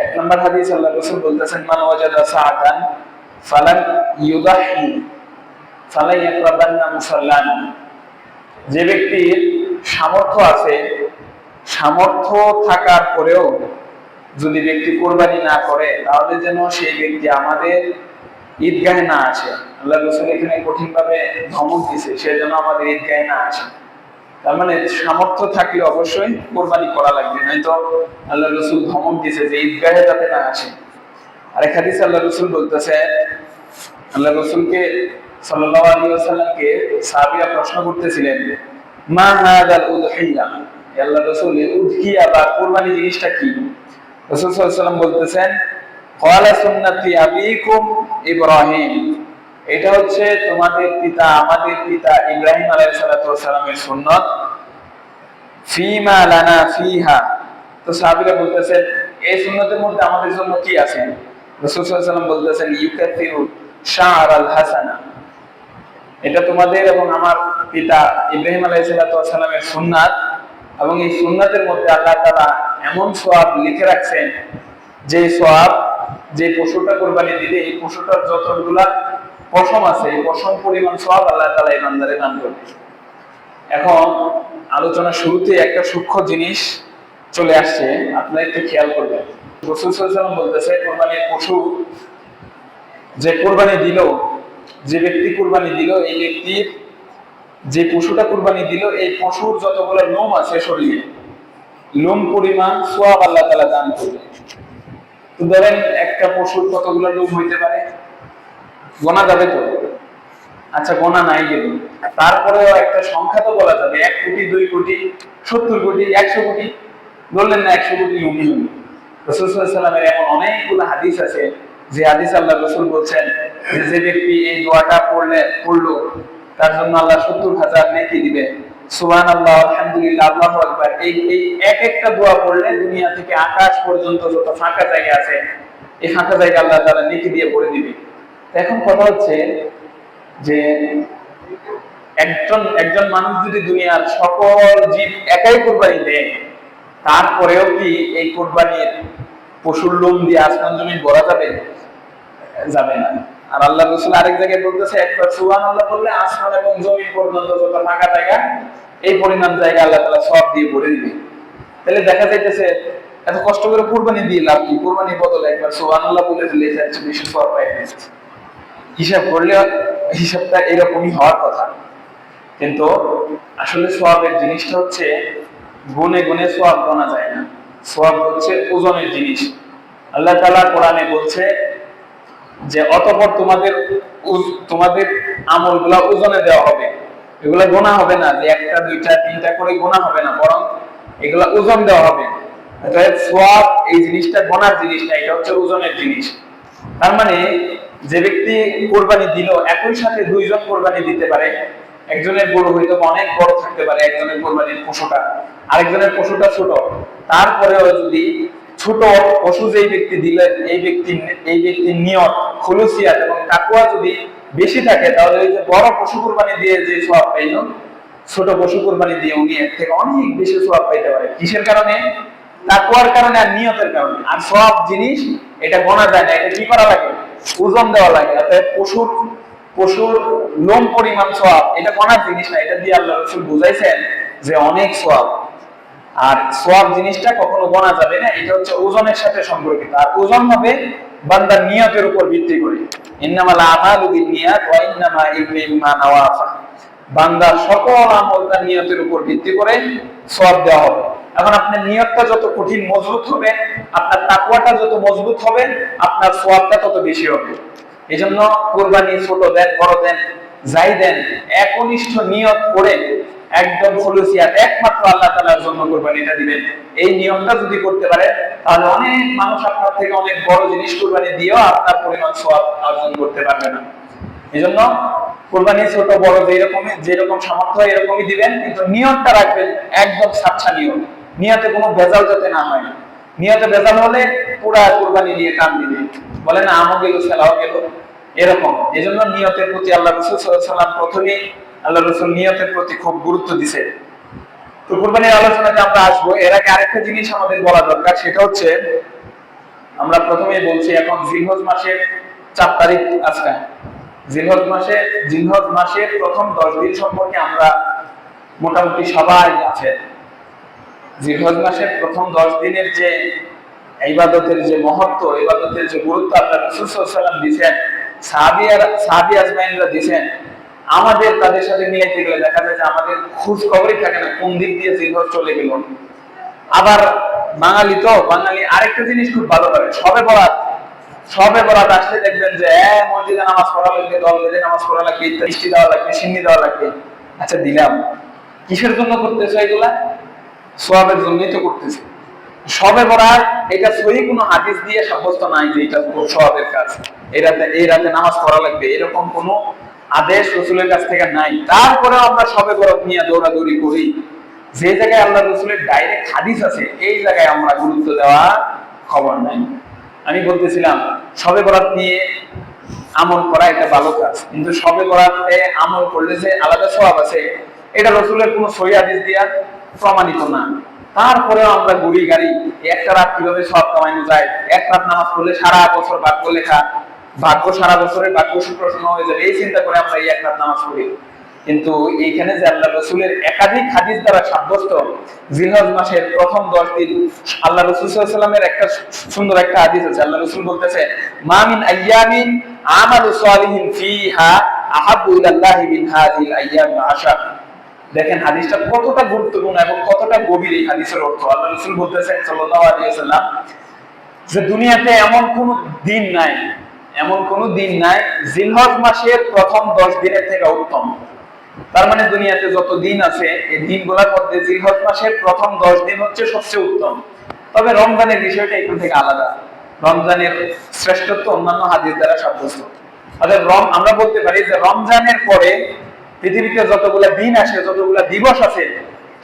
এক নম্বর হাদিস আল্লাহ রাসূল বলতেছেন, মান ওয়াজাদা সাআতান ফালান ইউদাহি ফালা ইয়াকরাবান্না মুসাল্লানা। যে ব্যক্তির সামর্থ্য আছে, সামর্থ্য থাকার পরেও যদি ব্যক্তি কোরবানি না করে, তাহলে যেন সেই ব্যক্তি আমাদের ঈদগাহে না আসে। আল্লাহ রাসূল এখানে কঠিনভাবে ধমক দিয়েছে, সে যেন আমাদের ঈদগাহে না আসে। তার মানে সামর্থ্য থাকলে অবশ্যই কোরবানি করা লাগবে, নয়তো আল্লাহ রাসূল ধমক দিয়েছে যে ঈদগাহে যাতে না আসে। আরেক হাদিসে আল্লাহ রাসূল বলতেছে, আল্লাহ রাসূলকে সাল্লাল্লাহু আলাইহি ওয়াসাল্লামকে সাহাবীরা প্রশ্ন করতেছিলেন, মা হাদাল উযহিয়া, আল্লাহ রাসূল উযহিয়া বা কুরবানি জিনিসটা কি? রাসূল সাল্লাল্লাহু আলাইহি ওয়াসাল্লাম বলতেছেন, ক্বালা সুন্নাতি আবিকুম ইব্রাহিম, এটা হচ্ছে তোমাদের পিতা, আমাদের পিতা ইব্রাহিম আলাইহিস সালাতু ওয়াস সালামের সুন্নাত, ফিমা লানা ফিহা। তো সাহাবীরা বলতেছেন, এই সুন্নতের মধ্যে আমাদের জন্য কি আছে? রাসূল সাল্লাল্লাহু আলাইহি ওয়াসাল্লাম বলতেছেন, ইউকাতিরু শা'র আল হাসানা, এটা তোমাদের এবং আমার পিতা ইব্রাহিম আলাইহিস সালাতু ওয়াস সালামের সুন্নাত, এবং এই সুন্নাতের মধ্যে আল্লাহ তাআলা এমন সওয়াব লিখে রাখছেন, যে সওয়াব, যে পশুটা কুরবানি দিলে এই পশুটার যতগুলা পশম আছে, এই পশম পরিমাণ সওয়াব আল্লাহ তাআলা এই বান্দারে দান করবে। এখন আলোচনা শুরুতে একটা সূক্ষ্ম জিনিস চলে আসছে, আপনারা একটু খেয়াল করবেন। রাসূল সাল্লাল্লাহু আলাইহি ওয়াসাল্লাম বলতেছে, কুরবানির পশু যে কুরবানি দিল, যে ব্যক্তি কুরবানি দিল, এই ব্যক্তির যে পশুটা কুরবানি দিল, এই পশুর যতগুলো লোম আছে শরীরে, লোম পরিমাণ সওয়াব আল্লাহ তাআলা দান করবে। তো ধরেন একটা পশুর কতগুলো লোম হইতে পারে, গোনা যাবে তো? আচ্ছা, গোনা নাই গেল, তারপরেও একটা সংখ্যা তো বলা যাবে, 1 কোটি, 2 কোটি, 70 কোটি, 100 কোটি, বললেন না 100 কোটি লোমই হলো। রাসূল সাল্লাল্লাহু আলাইহি ওয়াসাল্লামের এমন অনেকগুলো হাদিস আছে, যে হাদিস আল্লাহ রাসূল বলছেন যে ব্যক্তি এই দোয়াটা পড়লো, তার জন্য আল্লাহ 70,000 নেকি দিবে। সুবহানাল্লাহ, আলহামদুলিল্লাহ, আল্লাহু আকবার, এই এক একটা দোয়া পড়লে দুনিয়া থেকে আকাশ পর্যন্ত যত ফাঁকা জায়গা আছে, এই ফাঁকা জায়গা আল্লাহ তাআলা নেকি দিয়ে ভরে দিবে। এখন কথা হচ্ছে যে একজন মানুষ যদি দুনিয়ার সকল জীব একাই কুরবানি দেয়, তারপরেও কি এই কুরবানির পশুর লোম দিয়ে আসমান জমিন ভরা যাবে? যাবে না। আর আল্লাহ রাসূল আরেক জায়গায় বলতেছে, একবার সুবহানাল্লাহ বললে আসমান এবং জমিন পর্যন্ত যত ফাঁকা জায়গা, এই পরিমাণ জায়গা আল্লাহ তাআলা সব দিয়ে ভরে দিবে। তাহলে দেখা যাইতেছে এত কষ্ট করে কুরবানি দিয়ে লাভ কি? কুরবানির বদলে একবার সুবহানাল্লাহ বলে দিলে যাচ্ছে, বেশি সওয়াব পাই। হিসাব করলে হিসাবটা এরকমই হওয়ার কথা, কিন্তু আসলে সওয়াবের জিনিসটা হচ্ছে গুণে গুণে সওয়াব গোনা যায় না। সওয়াব হচ্ছে ওজনের জিনিস। আল্লাহ তাআলা কোরআনে বলছে যে অতঃপর তোমাদের আমলগুলা ওজনে দেওয়া হবে, এগুলা গোনা হবে না, যে একটা দুইটা তিনটা করে গোনা হবে না, বরং এগুলা ওজন দেওয়া হবে। অর্থাৎ সওয়াব এই জিনিসটা গোনার জিনিস না, এটা হচ্ছে ওজনের জিনিস। তার মানে যে ব্যক্তি কুরবানি দিল, একই সাথে দুইজন কুরবানি দিতে পারে, একজনের গরু হয়তো অনেক বড় থাকতে পারে, একজনের কুরবানির পশুটা, আরেকজনের পশুটা ছোট, তারপরেও যদি ছোট পশু যেই ব্যক্তি দিলেন, এই ব্যক্তির নিয়ত, খুলুসিয়াত এবং তাকওয়া যদি বেশি থাকে, তাহলে ওই যে বড় পশু কুরবানি দিয়ে যে সওয়াব পাইল, ছোট পশু কুরবানি দিয়ে উনি এর থেকে অনেক বেশি সওয়াব পাইতে পারে। কিসের কারণে? তাকওয়ার কারণে আর নিয়তের কারণে। আর সওয়াব জিনিস এটা গোনা যায় না, এটা কি করা লাগে? ওজন দেওয়া লাগে। অর্থাৎ পশুর লোম পরিমাণ সওয়াব, এটা গোনার জিনিস না, এটা দিয়ে আল্লাহ রাসূল বুঝাইছেন যে অনেক সওয়াব। আর সওয়াব জিনিসটা কখনো গোনা যাবে না, এটা হচ্ছে ওজনের সাথে সম্পর্কিত। আর ওজন হবে বান্দার নিয়তের উপর ভিত্তি করে। ইন্নামাল আমালু বিন্নিয়াত ওয়া ইন্নামা লিকুল্লি মা নাওয়া। বান্দার সকল আমল তার নিয়তের উপর ভিত্তি করে সওয়াব দেওয়া হবে। এখন আপনার নিয়তটা যত কঠিন মজবুত হবে, আপনার তাকওয়াটা যত মজবুত হবে, আপনার সওয়াবটা তত বেশি হবে। এজন্য কুরবানি ছোট দেন বড় দেন যাই দেন, একনিষ্ঠ নিয়ত করে একদম খুলুসিয়াত একমাত্র আল্লাহ তাআলার জন্য কুরবানিটা দিবেন। এই নিয়মটা যদি করতে পারে, তাহলে অনেক মানুষ আপনার থেকে অনেক বড় জিনিস কুরবানি দিয়েও আপনার পরিমাণ সওয়াব অর্জন করতে পারবে না। এজন্য কুরবানি ছোট বড় যেরকম সামর্থ্য এরকমই দিবেন, কিন্তু নিয়তটা রাখবেন একদম সাচ্চা নিয়ত। নিয়তে কোনো ভেজাল যাতে না হয়। নিয়তে ভেজাল হলে পুরা কুরবানি নিয়ে কান দিবে, বলে না আমও গেল সেলাও গেল, এরকম। এজন্য নিয়তের প্রতি আল্লাহ রাসূল সাল্লাল্লাহু আলাইহি ওয়াসাল্লাম প্রথমেই আল্লাহ রাসূল নিয়তের প্রতি খুব গুরুত্ব দিয়েছে। তো কুরবানির আলোচনাতে আমরা আসবো, এর আগে আরেকটা জিনিস আমাদের বলা দরকার, সেটা হচ্ছে আমরা প্রথমেই বলছি এখন জিলহজ মাসের 4 তারিখ আজকে। জিলহজ মাসের প্রথম 10 দিন সম্পর্কে আমরা মোটামুটি সবাই আছে। জিলহজ মাসের প্রথম 10 দিনের যে ইবাদতের যে মহত্ব, ইবাদতের যে গুরুত্ব আল্লাহ রাসূল সাল্লাল্লাহু আলাইহি ওয়াসাল্লাম দিয়েছেন, সাহাবী আজমাইনরা দিয়েছেন, আমাদের তাদের সাথে মিলাইতে গেলে দেখা যায় যে আমাদের খোঁজ খবরই থাকে না কোন দিক দিয়ে জিলহজ চলে গেল। আবার বাঙালি আরেকটা জিনিস খুব ভালো করে, সবে বরাত আসলে দেখবেন যে মসজিদে নামাজ পড়া লাগবে, দল বেঁধে নামাজ পড়া লাগবে, মিষ্টি দেওয়া লাগবে, সিন্নি দেওয়া লাগবে। আচ্ছা দিলাম, কিসের জন্য করতেছে এগুলা? সওয়াবের জন্যই তো করতেছে। সবে বরাত এটা সহি কোনো হাদিস দিয়ে সাব্যস্ত নাই যে এটা সওয়াবের কাজ, এই রাতে নামাজ পড়া লাগবে, এরকম কোনো আদেশ রাসূলের কাছ থেকে নাই। তারপরেও আমরা সবে বরাত নিয়ে দৌড়াদৌড়ি করি। যে জায়গায় আল্লাহ রাসূলের ডাইরেক্ট হাদিস আছে এই জায়গায় আমরা গুরুত্ব দেওয়া খবর নাই। আমি বলতেছিলাম সবে বরাত নিয়ে আমল করা এটা ভালো কাজ, কিন্তু সবে বরাতে আমল করলে যে আলাদা সওয়াব আছে এটা রাসূলের কোনো সহিহ হাদিস দিয়া প্রমাণিত না। তারপরেও আমরা গুড়ি গাড়ি একটা রাত কিভাবে সওয়াব কামানো যায়, এক রাত নামাজ পড়লে সারা বছর ভাগ্য লেখা, সারা বছরের ভাগ্য সুপ্রসন্ন হয়ে যাবে, এই চিন্তা করে আমরা এই এক রাত নামাজ পড়ি। কিন্তু এইখানে যে আল্লাহ রাসূলের একাধিক হাদিস দ্বারা সাব্যস্ত জিলহজ মাসের প্রথম 10 দিন, আল্লাহ রাসূল সাল্লাল্লাহু আলাইহি ওয়াসাল্লামের একটা সুন্দর একটা হাদিস আছে। আল্লাহ রাসূল বলতেছে, মা মিন আইয়ামিন আমালু সালিহিন ফিহা আহাব্বু ইলাল্লাহি মিন হাযিল আইয়াম আশার। দেখেন হাদিসটা কতটা গুরুত্বপূর্ণ এবং কতটা গভীর এই হাদিসের অর্থ। আল্লাহ রাসূল বলতেছেন সাল্লাল্লাহু আলাইহি ওয়াসাল্লাম যে দুনিয়াতে এমন কোন দিন নাই জিলহজ মাসের প্রথম 10 দিনের থেকে উত্তম। তার মানে দুনিয়াতে যত দিন আছে এই দিনগুলোর মধ্যে জিলহজ মাসের প্রথম 10 দিন হচ্ছে সবচেয়ে উত্তম। তবে রমজানের বিষয়টা একটু থেকে আলাদা, রমজানের শ্রেষ্ঠত্ব অন্যান্য হাদিস দ্বারা সাব্যস্ত। অর্থাৎ আমরা বলতে পারি যে রমজানের পরে পৃথিবীতে যতগুলা দিন আসে, যতগুলা দিবস আছে,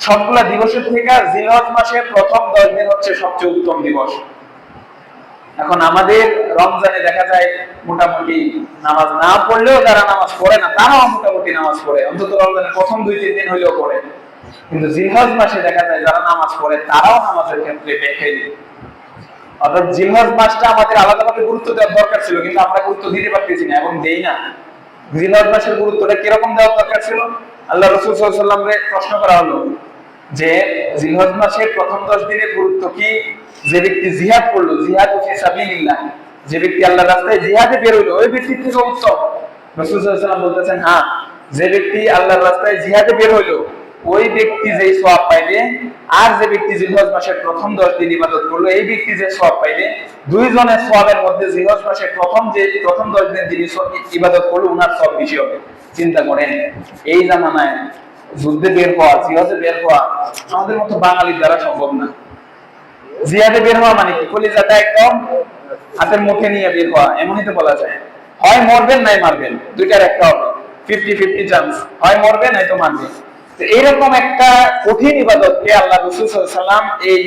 সবগুলা দিবসের থেকে জিলহজ মাসের প্রথম 10 দিন হচ্ছে সবচেয়ে উত্তম দিবস। এখন আমাদের রমজানে দেখা যায় মোটামুটি নামাজ না পড়লেও যারা নামাজ পড়ে না তারাও মোটামুটি নামাজ পড়ে, অন্তত রমজানের প্রথম 2-3 দিন হইলেও পড়ে। কিন্তু জিলহজ মাসে দেখা যায় যারা নামাজ পড়ে তারাও নামাজের ক্ষেত্রে বেখেলি। অর্থাৎ জিলহজ মাসটা আমাদের আলাদাভাবে গুরুত্ব দেওয়ার দরকার ছিল, কিন্তু আমরা গুরুত্ব দিতে পারতেছি না এবং দেই না। জিলহজ মাসের গুরুত্বটা কিরকম দেওয়ার দরকার ছিল? আল্লাহ রাসূল সাল্লাল্লাহু আলাইহি ওয়াসাল্লামকে প্রশ্ন করা হলো যে জিলহজ মাসের প্রথম 10 দিনের গুরুত্ব কি? যে ব্যক্তি জিহাদ করলো, জিহাদ ফি সাবিলিল্লাহ, যে ব্যক্তি আল্লাহর রাস্তায় জিহাদে বের হইলো ওই ব্যক্তির থেকে উত্তম। রাসূল সাল্লাল্লাহু আলাইহি ওয়াসাল্লাম বলতেছেন, হ্যাঁ, যে ব্যক্তি আল্লাহর রাস্তায় জিহাদে বের হইলো ওই ব্যক্তি যেই সওয়াব পাইবে, আর যে ব্যক্তি জিলহজ মাসের প্রথম 10 দিন ইবাদত করলো এই ব্যক্তি যে সওয়াব পাইবে, দুইজনের সওয়াবের মধ্যে জিলহজ মাসের প্রথম 10 দিন যিনি ইবাদত করলো উনার সওয়াব বেশি হবে। চিন্তা করেন এই জামানায় যুদ্ধে বের হওয়া, জিহাদে বের হওয়া আমাদের মতো বাঙালির দ্বারা সম্ভব না। জিহাদে বের হওয়া মানে কি? কলিজাটা একদম হাতের মুঠে নিয়ে বের হওয়া, এমনই তো বলা যায়। হয় মরবেন নাই মারবেন, দুইটার একটা হবে, 50-50 চান্স, হয় মরবেন নাই তো মারবেন। তো এইরকম একটা কঠিন ইবাদতকে আল্লাহ রাসূল সাল্লাল্লাহু আলাইহি ওয়াসাল্লাম এই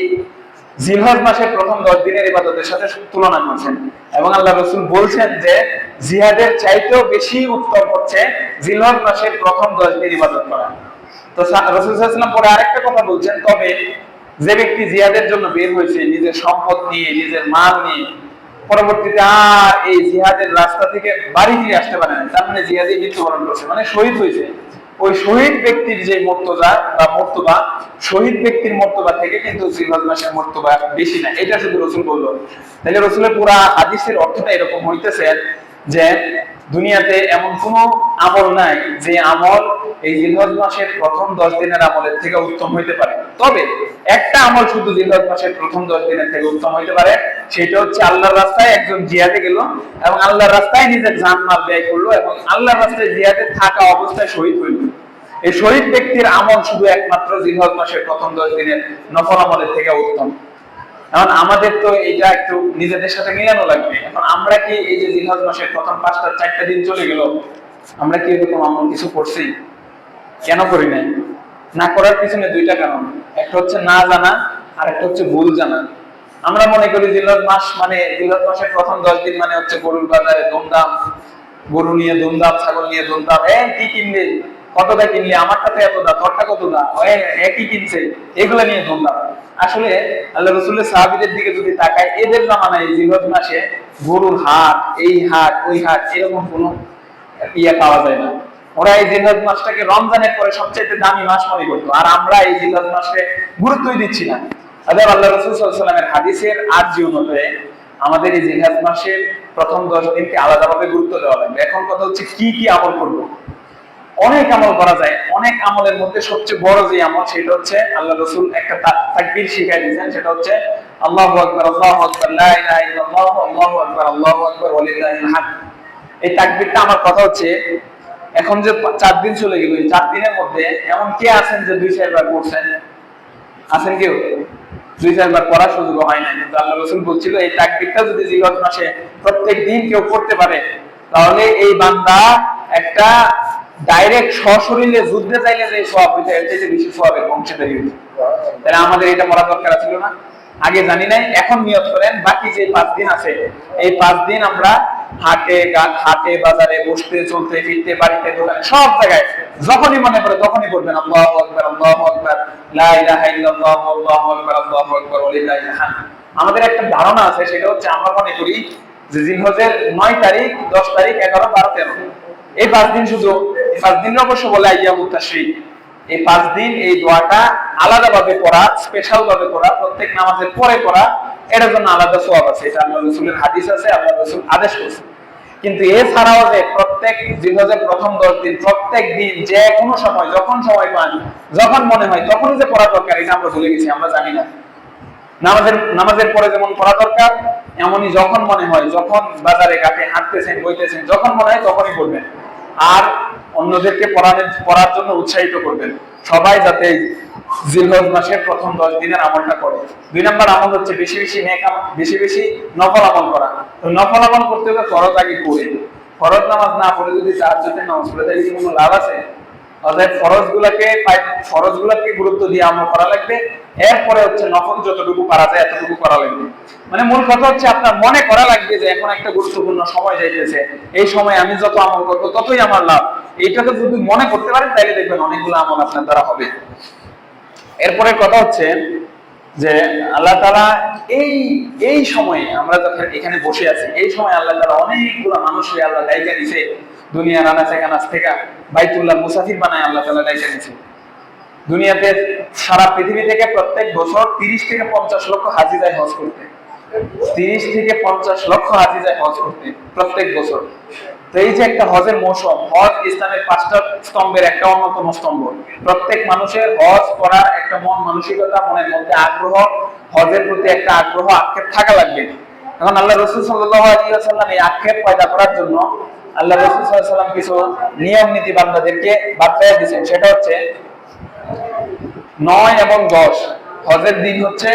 জিলহজ মাসের প্রথম 10 দিনের ইবাদতের সাথে তুলনা করছেন এবং আল্লাহ রাসূল বলছেন যে জিহাদের চাইতেও বেশি উত্তম হচ্ছে জিলহজ মাসের প্রথম 10 দিন ইবাদত করা। তো রাসূল সাল্লাল্লাহু আলাইহি ওয়াসাল্লাম পরে আরেকটা কথা বলছেন, তবে যে ব্যক্তি জিহাদের জন্য বের হয়েছে নিজের সম্পদ নিয়ে, নিজের মাল নিয়ে, পরবর্তীতে আর এই জিহাদের রাস্তা থেকে বাড়ি ফিরে আসতে পারে না, তার মানে জিহাদে মৃত্যুবরণ করছে, মানে শহীদ হয়েছে, ওই শহীদ ব্যক্তির যে মর্তবা শহীদ ব্যক্তির মর্তবা থেকে কিন্তু জিলহজ মাসের মর্তবা বেশি না। এটা শুধু রাসূল বললো। তাহলে রাসূলের পুরো হাদিসের অর্থটা এরকম হইতেছে যে দুনিয়াতে এমন কোন আমল নাই যে আমল এই জিলহজ মাসের প্রথম 10 দিনের আমলের থেকে উত্তম হইতে পারে। তবে একটা আমল শুধু জিলহজ মাসের প্রথম 10 দিনের থেকে উত্তম হইতে পারে, সেটা হচ্ছে আল্লাহর রাস্তায় একজন জিহাদে গেল এবং আল্লাহর রাস্তায় নিজের জান মাল ব্যয় করলো এবং আল্লাহর রাস্তায় জিহাদে থাকা অবস্থায় শহীদ হইল। এই শহীদ ব্যক্তির আমল শুধু একমাত্র জিলহজ মাসের প্রথম 10 দিনের নফল আমলের থেকে উত্তম। এখন আমাদের তো এটা একটু নিজেদের সাথে মিলানো লাগবে। এখন আমরা কি এই যে জিলহজ মাসের প্রথম 4টা দিন চলে গেল, আমরা কি এরকম আমল কিছু করছি? কেন করি নাই? না করার পিছনে দুইটা কারণ, একটা হচ্ছে না জানা আর একটা হচ্ছে ভুল জানা। আমরা মনে করি জিলহজ মাসের প্রথম 10 দিন মানে হচ্ছে গরুর বাজারে ধুমধাম, গরু নিয়ে ধুমধাম, ছাগল নিয়ে ধুমধাম, কি কিনবে কতটা কিনলে, আমারটাতে এত দা, তোরটা কত দা, একই কিনছে, এগুলা নিয়ে ধন্যবাদ। আসলে আল্লাহ রসুলের সাহাবীদের দিকে যদি তাকায়, এদের জামানায় জিলহজ মাসে গরুর হাট, এই হাট ওই হাট, এরকম কোনো ইয়ে পাওয়া যায় না। ওরা এই জিলহজ মাসটাকে রমজানের পরে সবচেয়ে দামি মাস মনে করতো, আর আমরা এই জিলহজ মাসে গুরুত্বই দিচ্ছি না। আল্লাহ রাসূল সাল্লাল্লাহু আলাইহি ওয়াসাল্লামের হাদিসের আরজি অনুযায়ী আমাদের এই জিলহজ মাসের প্রথম 10 দিনকে আলাদাভাবে গুরুত্ব দেওয়া লাগবে। এখন কথা হচ্ছে কি কি আমল করব। অনেক আমল করা যায়, অনেক আমলের মধ্যে সবচেয়ে বড় যে আমল সেটা হচ্ছে আল্লাহ রাসূল একটা তাকবীর শিখাই দিয়েছেন, সেটা হচ্ছে আল্লাহু আকবার, আল্লাহু আকবার, লা ইলাহা ইল্লাল্লাহ, আল্লাহু আকবার, আল্লাহু আকবার, ওয়া লিল্লাহিল হামদ। এই তাকবীরটা, আমার কথা হচ্ছে এখন যে 4 দিন চলে গেল, এই 4 দিনের মধ্যে এমন কে আছেন যে 2-4 বার পড়ছেন? আছেন কেউ? 2-4 বার পড়ার সুযোগ হয় না, কিন্তু আল্লাহ রাসূল বলছিল এই তাকবীরটা যদি জিলহজ মাসে প্রত্যেকদিন কেউ করতে পারে, তাহলে এই বান্দা একটা ডাইরেক্ট সশরীরে যুদ্ধে চাইলে যে সওয়াব হইতে, এর চেয়ে বেশি সওয়াবের অংশীদারি হইতো। তাহলে আমাদের এটা পড়া দরকার ছিল না? আগে জানি নাই, এখন নিয়ত করেন বাকি যে 5 দিন আছে, এই 5 দিন আমরা হাটে বাজারে বসতে চলতে ফিরতে বাড়িতে দোকানে সব জায়গায় যখনই মনে পড়ে তখনই বলবেন আল্লাহু আকবার, আল্লাহু আকবার, লা ইলাহা ইল্লাল্লাহ, আল্লাহু আকবার, আল্লাহু আকবার, ওয়া লিল্লাহিল হামদ। আমাদের একটা ধারণা আছে, সেটা হচ্ছে আমরা মনে করি যে জিলহজের 9 তারিখ, 10 তারিখ, 11, 12, 13 এই 5 দিন শুধু, এই 5 দিন অবশ্য বলে আইয়ামুত তাশরিক, এই 5 দিন এই দোয়াটা আলাদাভাবে পড়া, স্পেশাল ভাবে পড়া, প্রত্যেক নামাজের পরে পড়া, এটার জন্য আলাদা সওয়াব আছে। এটা আল্লাহ রাসূলের হাদিস আছে, আল্লাহ রাসূল আদেশ করেছেন। কিন্তু এছাড়াও যে প্রত্যেক জিলহজের প্রথম 10 দিন প্রত্যেক দিন যে কোনো সময়, যখন সময় পান, যখন মনে হয় তখনই যে পড়া দরকার, এটা আমরা ভুলে গেছি, আমরা জানি না। নামাজের পরে যেমন পড়া দরকার, এমনই যখন মনে হয়, যখন বাজারে ঘাটে হাঁটতেছেন বইতেছেন, যখন মনে হয় তখনই পড়বেন। আর অন্যদেরকে পড়ার জন্য উৎসাহিত করবেন, সবাই যাতে জিলহজ মাসের প্রথম 10 দিনের আমলটা করে। 2 নম্বর আমল হচ্ছে বেশি বেশি নেক আমল, বেশি বেশি নফল আমল করা। তো নফল আমল করতে হবে ফরজ আগে পড়ে। ফরজ নামাজ না পড়ে যদি তাহাজ্জুদের নামাজ পড়ে, তাহলে কি কোনো লাভ আছে? অতএব ফরজগুলোকে গুরুত্ব দিয়ে আমল করা লাগবে। এরপরে হচ্ছে নফল যতটুকু পারা যায় এতটুকু করা লাগবে। মানে মূল কথা হচ্ছে আপনার মনে করা লাগবে যে এখন একটা গুরুত্বপূর্ণ সময় যাইতেছে, এই সময় আমি যত আমল করবো ততই আমার লাভ। এইটাকে যদি মনে করতে পারেন তাহলে দেখবেন অনেকগুলো আমল আপনার দ্বারা হবে। এরপরে কথা হচ্ছে যে আল্লাহ তাআলা এই সময়ে আমরা যখন এখানে বসে আছি, এই সময় আল্লাহ তাআলা অনেকগুলো মানুষকে আল্লাহ দায়িত্ব দিয়েছে, দুনিয়ার আনাচে কানাচ থেকে বাইতুল্লাহ মুসাফির বানায় আল্লাহ তাআলা দায়িত্ব দিয়েছে। দুনিয়াতে সারা পৃথিবী থেকে প্রত্যেক বছর 30 থেকে 50 লক্ষ হাজি যায় হজ করতে। 30 থেকে 50 লক্ষ হাজি যায় হজ করতে প্রত্যেক বছর। তো এই যে একটা হজের মৌসুম, হজ ইসলামের 5টা স্তম্ভের একটা অন্যতম স্তম্ভ। প্রত্যেক মানুষের হজ করার একটা মন মানসিকতা, মনের মধ্যে আগ্রহ, হজের প্রতি একটা আগ্রহ, আক্ষেপ থাকা লাগবে। এখন আল্লাহ রাসূল সাল্লাল্লাহু আলাইহি ওয়াসাল্লাম এই আক্ষেপ পয়দা করার জন্য আল্লাহ রাসূল সাল্লাল্লাহু আলাইহি ওয়াসাল্লাম কিছু নিয়ম নীতি বান্দাদেরকে বাতলে দিয়েছেন। সেটা হচ্ছে 9 এবং 10 হজের দিন হচ্ছে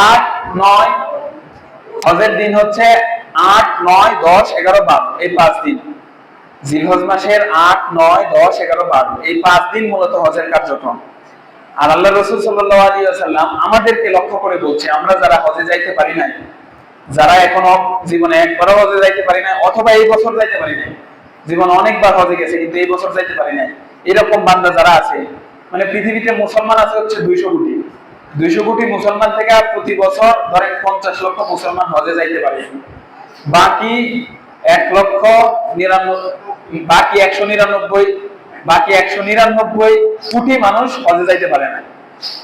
8, 9, হজের দিন হচ্ছে 8, 9, 10, 11, 12 এই 5 দিন। জিলহজ মাসের 8, 9, 10, 11, 12 এই 5 দিন মূলত হজের কার্যক্রম। আর আল্লাহ রাসূল সাল্লাল্লাহু আলাইহি ওয়াসাল্লাম আমাদেরকে লক্ষ্য করে বলছে, আমরা যারা হজে যাইতে পারি না, যারা এখনো জীবনে একবারও হজে যাইতে পারি না, অথবা এই বছর যাইতে পারি না, জীবনে অনেকবার হজে গেছে কিন্তু এই বছর যাইতে পারি না, এরকম বান্দা যারা আছে, মানে পৃথিবীতে মুসলমান আছে হচ্ছে 200 কোটি। 200 কোটি মুসলমান থেকে প্রতি বছর ধরেন 50 লক্ষ মুসলমান হজে যাইতে পারে, বাকি 199 কোটি মানুষ হজে যাইতে পারে না।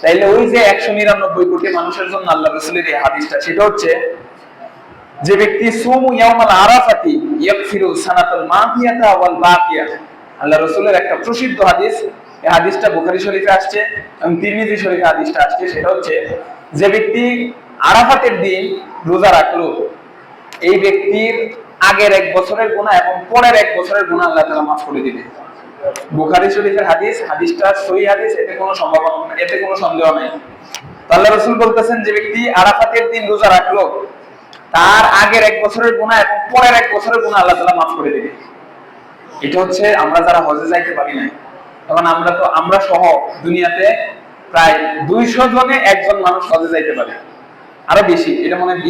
তাইলে ওই যে 199 কোটি মানুষের জন্য আল্লাহ রাসূলের এই হাদিসটা, সেটা হচ্ছে যে ব্যক্তি সুমু ইয়াউমাল আরাফাতি ইয়াগফিরু সানাতাল মাদিয়াতা ওয়াল বাকিয়া। আল্লাহ রাসূলের একটা প্রসিদ্ধ হাদিস, এই হাদিসটা বুখারী শরীফে আসছে এবং তিরমিজি শরীফে হাদিসটা আসছে। সেটা হচ্ছে যে ব্যক্তি আরাফাতের দিন রোজা রাখলো, এই ব্যক্তির আগের 1 বছরের গুনাহ এবং পরের 1 বছরের গুনাহ আল্লাহ তাআলা মাফ করে দিবে। বুখারী শরীফের হাদিস, হাদিসটা সহিহ হাদিস, এতে কোনো সম্ভাবনা, এতে কোনো সন্দেহ নাই। আল্লাহ রাসূল বলতেছেন যে ব্যক্তি আরাফাতের দিন রোজা রাখলো, তার আগের 1 বছরের গুনাহ এবং পরের 1 বছরের গুনাহ আল্লাহ তাআলা মাফ করে দিবে। এটা হচ্ছে আমরা যারা হজে যাইতে পারি না। তখন আমরা সহ দুনিয়াতে প্রায় 200 জনে একজন মানুষ হজে যাইতে পারে, আরো বেশি, এটা মনে হয়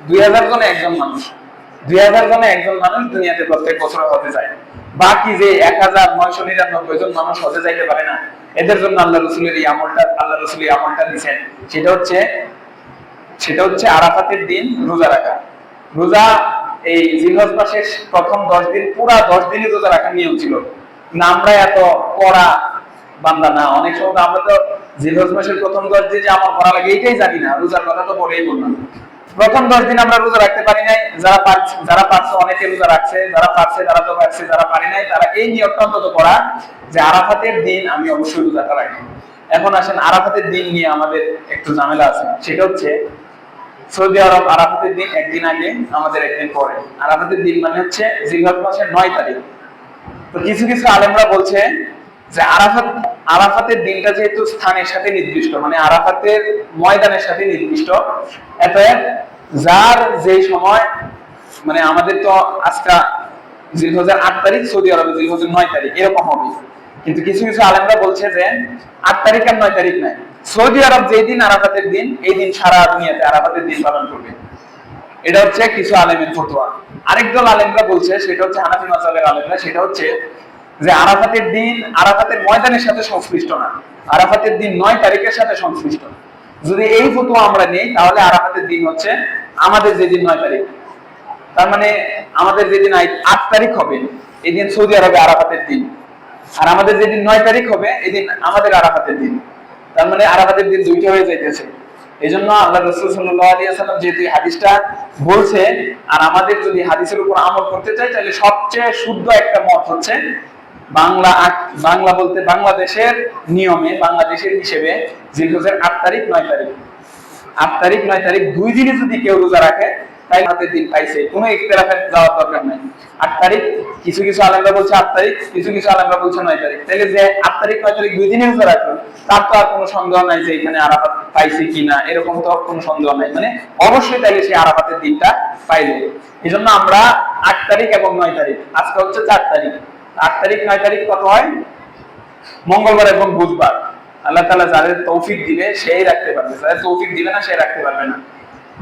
2000 জনে একজন মানুষ, 2000 জনে একজন মানুষ দুনিয়াতে প্রত্যেক বছর হজে যায়। বাকি যে 1999 জন মানুষ হজে যাইতে পারে না, এদের জন্য আল্লাহ রাসূলের এই আমলটা দিয়েছেন। সেটা হচ্ছে আরাফাতের দিন রোজা রাখা। রোজা এই জিলহজ মাসের প্রথম 10 দিন, পুরা 10 দিনই রোজা রাখার নিয়ম ছিল। না আমরা এত কড়া বান্দা না, অনেক সময় আমরা তো জিলহজ মাসের প্রথম 10 দিন যে আমল করা লাগে এইটাই জানি না, রোজার কথা তো বলেই বললাম। প্রথম 10 দিন আমরা রোজা রাখতে পারি নাই, যারা পারছে অনেকে রোজা রাখছে, যারা পারছে তারা তো রাখছে, যারা পারে নাই তারা এই নিয়মটা অন্তত করা যে আরাফাতের দিন আমি অবশ্যই রোজাটা রাখি। এখন আসেন আরাফাতের দিন নিয়ে আমাদের একটু ঝামেলা আছে। সেটা হচ্ছে সৌদি আরব আরাফাতের দিন একদিন আগে, আমাদের একদিন পরে। আরাফাতের দিন মানে হচ্ছে জিলহজ মাসের 9 তারিখ। তো কিছু কিছু আলেমরা বলছে যে আরাফাতের দিনটা যেহেতু স্থানের সাথে নির্দিষ্ট, মানে আরাফাতের ময়দানের সাথে নির্দিষ্ট, এতে যার যেই সময়, মানে আমাদের তো আজকে জিলহজের 8 তারিখ, সৌদি আরবে জিলহজের 9 তারিখ এরকম হবে। কিন্তু কিছু কিছু আলেমরা বলছে যে 8 তারিখ আর 9 তারিখ নাই, সৌদি আরব যেই দিন আরাফাতের দিন, এই দিন সারা দুনিয়াতে আরাফাতের দিন পালন করবে। এটা হচ্ছে কিছু আলেমের ফতোয়া। আরেকদল আলেমরা বলছে, সেটা হচ্ছে হানাফি মাযহাবের আলেমরা, সেটা হচ্ছে যে আরাফাতের দিন আরাফাতের ময়দানের সাথে সংশ্লিষ্ট না, আরাফাতের দিন 9 তারিখের সাথে সংশ্লিষ্ট। যদি এই ফতোয়া আমরা নেই, তাহলে আরাফাতের দিন হচ্ছে আমাদের যেদিন 9 তারিখ, তার মানে আমাদের যেদিন 8 তারিখ হবে এই দিন সৌদি আরবে আরাফাতের দিন, আর আমাদের যেদিন 9 তারিখ হবে এই দিন আমাদের আরাফাতের দিন। তার মানে আরাফাতের দিন দুইটা হয়ে যাইতেছে। এইজন্য আল্লাহ রাসূল সাল্লাল্লাহু আলাইহি ওয়াসাল্লাম যেহেতু হাদিসটা বলছে, আর আমাদের যদি হাদিসের উপর আমল করতে চাই, তাহলে সবচেয়ে শুদ্ধ একটা মত হচ্ছে বাংলা বলতে বাংলাদেশের নিয়মে, বাংলাদেশের হিসেবে জিলহজের 8 তারিখ 9 তারিখ, 8 তারিখ 9 তারিখ দুই দিনে যদি কেউ রোজা রাখে তাই হাতের দিন পাইছে, কোনো ইখতিলাফের যাওয়ার দরকার নাই। 8 তারিখ কিছু কিছু আলেমরা বলছে 8 তারিখ, কিছু কিছু আলেমরা বলছে 9 তারিখ। তাহলে যে 8 তারিখ 9 তারিখ দুই দিনে রোজা রাখলো, তার তো আর কোনো সন্দেহ নাই যে এখানে আরাফাত পাইছে কিনা, এরকম তো কোনো সন্দেহ নাই, মানে অবশ্যই তাইলে সে আরাফাতের দিনটা পাইলো। এজন্য আমরা 8 তারিখ এবং 9 তারিখ, আজকে হচ্ছে 4 তারিখ, 8 তারিখ 9 তারিখ কত হয়? মঙ্গলবার এবং বুধবার। আল্লাহ তাআলা যাদের তৌফিক দিবে সেই রাখতে পারবে, যাদের তৌফিক দিবে না সে রাখতে পারবে না।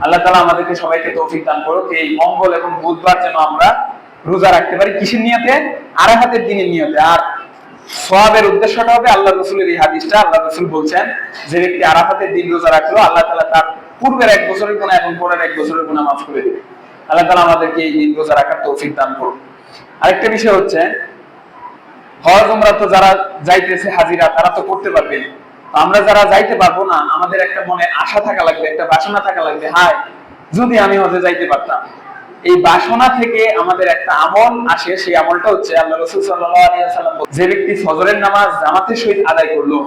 আল্লাহ তাআলা আমাদেরকে সবাইকে তৌফিক দান করুক, এই মঙ্গল এবং বুধবার যেন আমরা রোজা রাখতে পারি। কিসের নিয়তে? আরাফাতের দিনের নিয়তে। আর সওয়াবের উদ্দেশ্যটা হবে আল্লাহ রাসূলের এই হাদিসটা। আল্লাহ রাসূল বলছেন, যে ব্যক্তি আরাফাতের দিন রোজা রাখলো, আল্লাহ তাআলা তার পূর্বের 1 বছরের গুনাহ এবং পরের 1 বছরের গুনাহ মাফ করে দেবে। আল্লাহ তাআলা আমাদেরকে এই দিন রোজা রাখার তৌফিক দান করুক। আরেকটা বিষয় হচ্ছে, হজ উমরা তো যারা যাইতেছে হাজিরা, তারা তো করতে পারবে। আমরা যারা যাইতে পারবো না, আমাদের একটা মনে আশা থাকা লাগবে, একটা বাসনা থাকা লাগবে, হায় যদি আমি হজে যাইতে পারতাম। এই বাসনা থেকে আমাদের একটা আমল আসে, সেই আমলটা হচ্ছে আল্লাহ রাসূল সাল্লাল্লাহু আলাইহি ওয়াসাল্লাম, যে ব্যক্তি ফজরের নামাজ জামাতের সহিত আদায় করলো,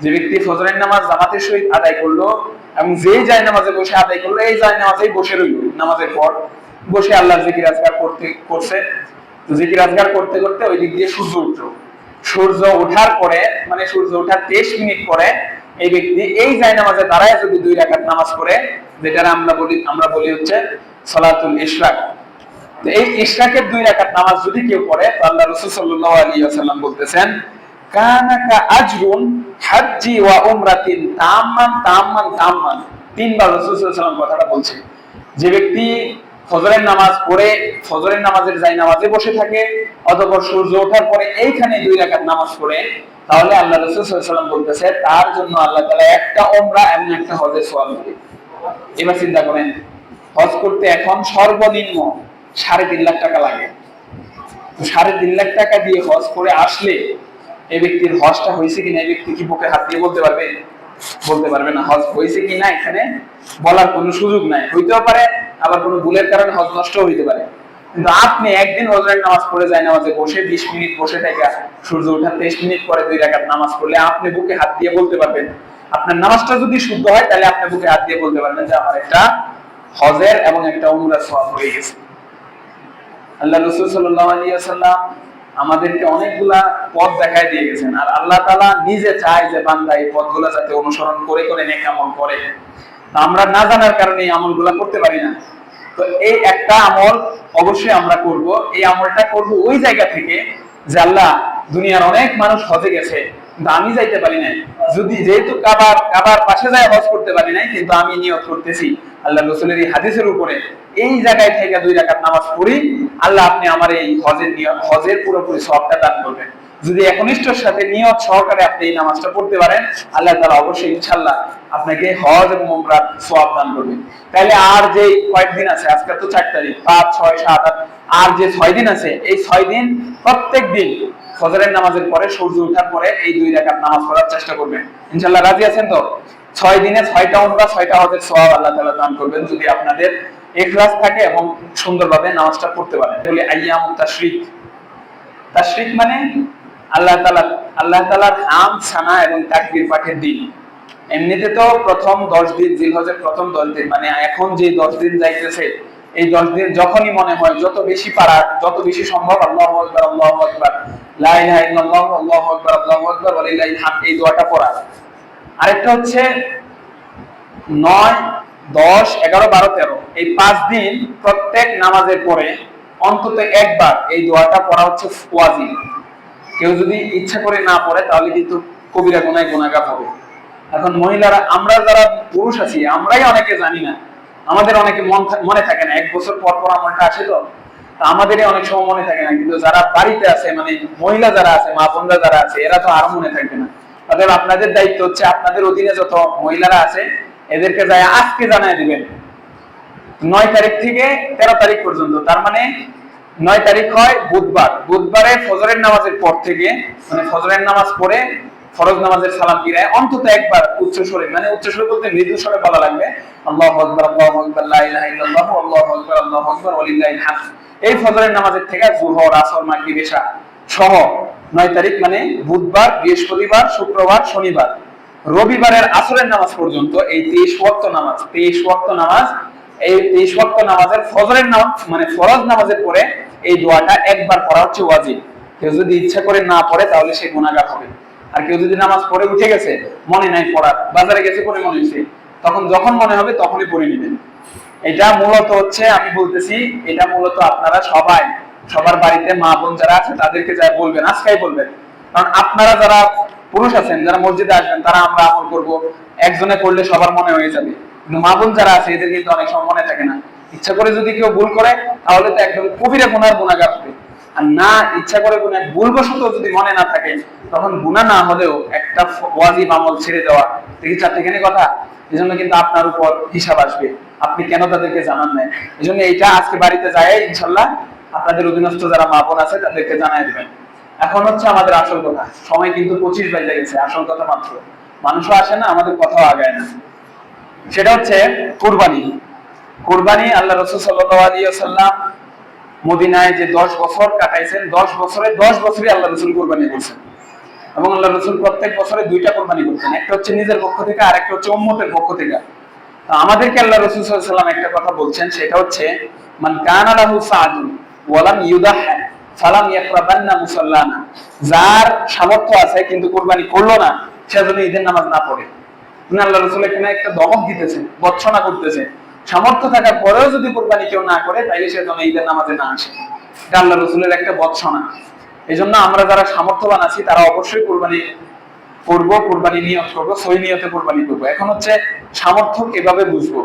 যে ব্যক্তি ফজরের নামাজ জামাতের সহিত আদায় করলো এবং যেই যায় নামাজে বসে আদায় করলো, এই যায় নামাজেই বসে রইল, নামাজের পর বসে আল্লাহর জিকির আজকার করছে। তো জিকির আজকার করতে করতে ওই দিক দিয়ে সূর্য উঠলো। সূর্য ওঠার পরে, মানে সূর্য ওঠার 23 মিনিট পরে এই ব্যক্তি এই যায় নামাজে দাঁড়ায় যদি 2 রাকাত নামাজ পড়ে, যেটা আমরা বলি হচ্ছে সালাতুল ইশরাক। তো এই ইশরাকের 2 রাকাত নামাজ যদি কেউ পড়ে, তো আল্লাহ রাসূল সাল্লাল্লাহু আলাইহি ওয়াসাল্লাম বলতেছেন, কানাকা আজরুন হাজ্জি ওয়া উমরাতিন তাম্মান তাম্মান তাম্মান। 3 বার রাসূল সাল্লাল্লাহু আলাইহি ওয়াসাল্লাম কথাটা বলছে। যে ব্যক্তি ফজরের নামাজ পড়ে ফজরের নামাজের যায় নামাজে বসে থাকে, অতঃপর সূর্য ওঠার পরে এইখানে 2 রাকাত নামাজ পড়ে, তাহলে আল্লাহ রাসূল সাল্লাল্লাহু আলাইহি ওয়াসাল্লাম বলতেছে তার জন্য আল্লাহ তাআলা একটা উমরা এবং একটা হজের সওয়াব দিবে। এবার চিন্তা করেন, হজ করতে এখন সর্বনিম্ন 3.5 লাখ টাকা লাগে। তো 3.5 লাখ টাকা দিয়ে হজ করে আসলে এই ব্যক্তির হজটা হয়েছে কিনা, এই ব্যক্তি কি বুকে হাত দিয়ে বলতে পারবে? বলতে পারবে না। হজ হয়েছে কিনা এখানে বলার কোনো সুযোগ নাই, হইতেও পারে আবার কোনো ভুলের কারণে হজ নষ্ট হইতে পারে। কিন্তু আপনি একদিন হজরের নামাজ পড়ে যায় নামাজে বসে 20 মিনিট বসে থেকে সূর্য ওঠার 23 মিনিট পরে 2 রাকাত নামাজ পড়লে আপনি বুকে হাত দিয়ে বলতে পারবেন, আপনার নামাজটা যদি শুদ্ধ হয় তাহলে আপনি বুকে হাত দিয়ে বলতে পারবেন যে আমার একটা হজের এবং একটা উমরার সওয়াব হয়ে গেছে। আল্লাহ রাসূল সাল্লাল্লাহু আলাইহি ওয়াসাল্লাম আমাদেরকে অনেকগুলা পথ দেখায় দিয়ে গেছেন, আর আল্লাহ তাআলা নিজে চায় যে বান্দা এই পথগুলো যাতে অনুসরণ করে করে নেক আমল করে। আমরা না জানার কারণে এই আমলগুলা করতে পারি না। তো এই একটা আমল অবশ্যই আমরা করব। এই আমলটা করব ওই জায়গা থেকে যে আল্লাহ, দুনিয়ার অনেক মানুষ হজে গেছে, কিন্তু আমি যাইতে পারি নাই, যদি যেহেতু কাবার পাশে যায় হজ করতে পারি নাই, কিন্তু আমি নিয়ত করতেছি আল্লাহ রাসূলের এই হাদিসের উপরে এই জায়গায় থেকে 2 রাকাত নামাজ পড়ি, আল্লাহ আপনি আমার এই হজের পুরোপুরি সওয়াবটা দান করবেন। যদি একনিষ্ঠর সাথে নিয়ত সহকারে আপনি এই নামাজটা পড়তে পারেন, আল্লাহ তাআলা অবশ্যই ইনশাআল্লাহ আপনাকে হজ এবং উমরার সওয়াব দান করবেন। তাহলে আর যে কয়েকদিন আছে, আজকে তো 4 তারিখ, 5 6 7 8, আর যে 6 দিন আছে, এই 6 দিন প্রত্যেক দিন ফজরের নামাজের পরে, সূর্য ওঠার পরে এই 2 রাকাত নামাজ পড়ার চেষ্টা করবেন। ইনশাআল্লাহ রাজি আছেন তো? 6 দিনে 6টা উমরা 6টা হজের সওয়াব আল্লাহ তাআলা দান করবেন, যদি আপনাদের ইখলাস থাকে এবং সুন্দরভাবে নামাজটা পড়তে পারেন। তাহলে আইয়ামুত তাশরিক, তাশরিক মানে আল্লাহ তাআলার হামদ সানা এবং তাকবীর পাঠের দিন। এমনিতে তো প্রথম 10 দিন, জিলহজের প্রথম 10 দিন, মানে এখন যে 10 দিন যাইতেছে, এই 10 দিন যখনই মনে হয় যত বেশি পারা, যত বেশি সম্ভব আল্লাহু আকবার আল্লাহু আকবার, লা ইলাহা ইল্লাল্লাহ আল্লাহু আকবার আল্লাহু আকবার ওয়া লিল্লাহিল হামদ, এই দোয়াটা পড়া। আরেকটা হচ্ছে 9 10 11 12 13, এই 5 দিন প্রত্যেক নামাজের পরে অন্তত একবার এই দোয়াটা পড়া হচ্ছে ওয়াজিব। কেউ যদি ইচ্ছা করে না পড়ে তাহলে কিন্তু কবিরা গুনাহে গুনাহগার হবে। এখন মহিলারা, আমরা যারা পুরুষ আছি, আমরাই অনেকে জানি না, আমাদের অনেকে মনে থাকে না, 1 বছর পর পর আমলটা আসে, তো আমাদেরই অনেক সময় মনে থাকে না, কিন্তু যারা বাড়িতে আছে, মানে মহিলা যারা আছে, মা বোনরা যারা আছে, এরা তো আরো মনে থাকবে না। অতএব আপনাদের দায়িত্ব হচ্ছে আপনাদের অধীনে যত মহিলারা আছে এদেরকে যায় আজকে জানায় দিবেন, 9 তারিখ থেকে 13 তারিখ পর্যন্ত। তার মানে 9 তারিখ হয় বুধবার, বুধবারে ফজরের নামাজের পর থেকে, মানে ফজরের নামাজ পড়ে ফরজ নামাজের সালাম ফিরায় অন্তত একবার উচ্চ স্বরে, মানে উচ্চ স্বরে বলতে মৃদু স্বরে বলা লাগবে, আল্লাহু আকবার আল্লাহু আকবার লা ইলাহা ইল্লাল্লাহ আল্লাহু আকবার আল্লাহু আকবার ওয়া লিল্লাহিল হামদ। এই ফজরের নামাজের থেকে যোহর আসর মাগরিব এশা সহ 9 তারিখ মানে বুধবার, বৃহস্পতিবার, শুক্রবার, শনিবার, রবিবারের আসরের নামাজ পর্যন্ত এই 23 ওয়াক্ত নামাজ, 23 ওয়াক্ত নামাজ, এই 23 ওয়াক্ত নামাজের ফজরের নামাজ মানে ফরজ নামাজের পরে এই দোয়াটা একবার পড়া হচ্ছে ওয়াজিব। কেউ যদি ইচ্ছা করে না পড়ে তাহলে সে গুনাহগার হবে। আর কেউ যদি নামাজ পড়ে উঠে গেছে, মনে নাই পড়ার, বাজারে গেছে পরে মনে হয়েছে, তখন যখন মনে হবে তখনই পড়ে নেবেন। এটা মূলত হচ্ছে, আমি বলতেছি, এটা মূলত আপনারা সবাই, সবার বাড়িতে মা বোন যারা আছে তাদেরকে যা বলবেন, আজকেই বলবেন। কারণ আপনারা যারা পুরুষ আছেন, যারা মসজিদে আসবেন, তারা আমরা আমল করব, একজনে করলে সবার মনে হয়ে যাবে, কিন্তু মা বোন যারা আছে এদের কিন্তু অনেক সময় মনে থাকে না। ইচ্ছা করে যদি কেউ ভুল করে তাহলে তো একদম কবিরা গুনার গুনাহগার হবে, আর না ইচ্ছা করে গুনাহ ভুলবশত যদি মনে না থাকে, তখন গুনাহ না হলেও একটা ওয়াজিব আমল ছেড়ে দেওয়া, দেখি চারটেখানি কথা, এজন্য কিন্তু আপনার উপর হিসাব আসবে, আপনি কেন তাদেরকে জানান নাই। এজন্য এইটা আজকে বাড়িতে যায় ইনশাআল্লাহ আপনাদের অধীনস্থ যারা মা বোন আছে তাদেরকে জানাই দিবেন। এখন হচ্ছে আমাদের আসল কথা, সময় কিন্তু 25 বেজে গেছে, আসল কথা মাত্র, মানুষও আসে না, আমাদের কথাও আগায় না। সেটা হচ্ছে কুরবানি। কুরবানি আল্লাহ রাসূল সাল্লাল্লাহু আলাইহি ওয়াসাল্লাম মদিনায় যে 10 বছর কাটাইছেন, 10 বছরে 10 বছরই আল্লাহ রাসূল কুরবানি করেছেন, এবং আল্লাহ রাসূল প্রত্যেক বছরে 2টা কুরবানি করতেন, একটা হচ্ছে নিজের পক্ষ থেকে আর একটা হচ্ছে উম্মতের পক্ষ থেকে। তো আমাদেরকে আল্লাহ রাসূল সাল্লাল্লাহু আলাইহি ওয়াসাল্লাম একটা কথা বলছেন, সেটা হচ্ছে মান কানা লাহু সাআদুন ওয়া লাম ইউদাহহা ফালাম ইয়াকরাবান্না মুসাল্লানা, যার সামর্থ্য আছে কিন্তু কুরবানি করলো না, সে যেন ঈদের নামাজ না পড়ে। আল্লাহ রাসূল এখানে একটা দমক দিতেছেন, বর্ণনা করতেছেন, সামর্থ্য থাকার পরেও যদি কুরবানি কেউ না করে তাইলে সে যেন ঈদের নামাজে না আসে। এটা আল্লাহ রাসূলের একটা বর্ণনা। এজন্য আমরা যারা সামর্থ্যবান আছি তারা অবশ্যই কুরবানি করবো, কুরবানি নিয়ত করবো, সহি নিয়তে কুরবানি করবো। এখন হচ্ছে সামর্থ্য কিভাবে বুঝবো?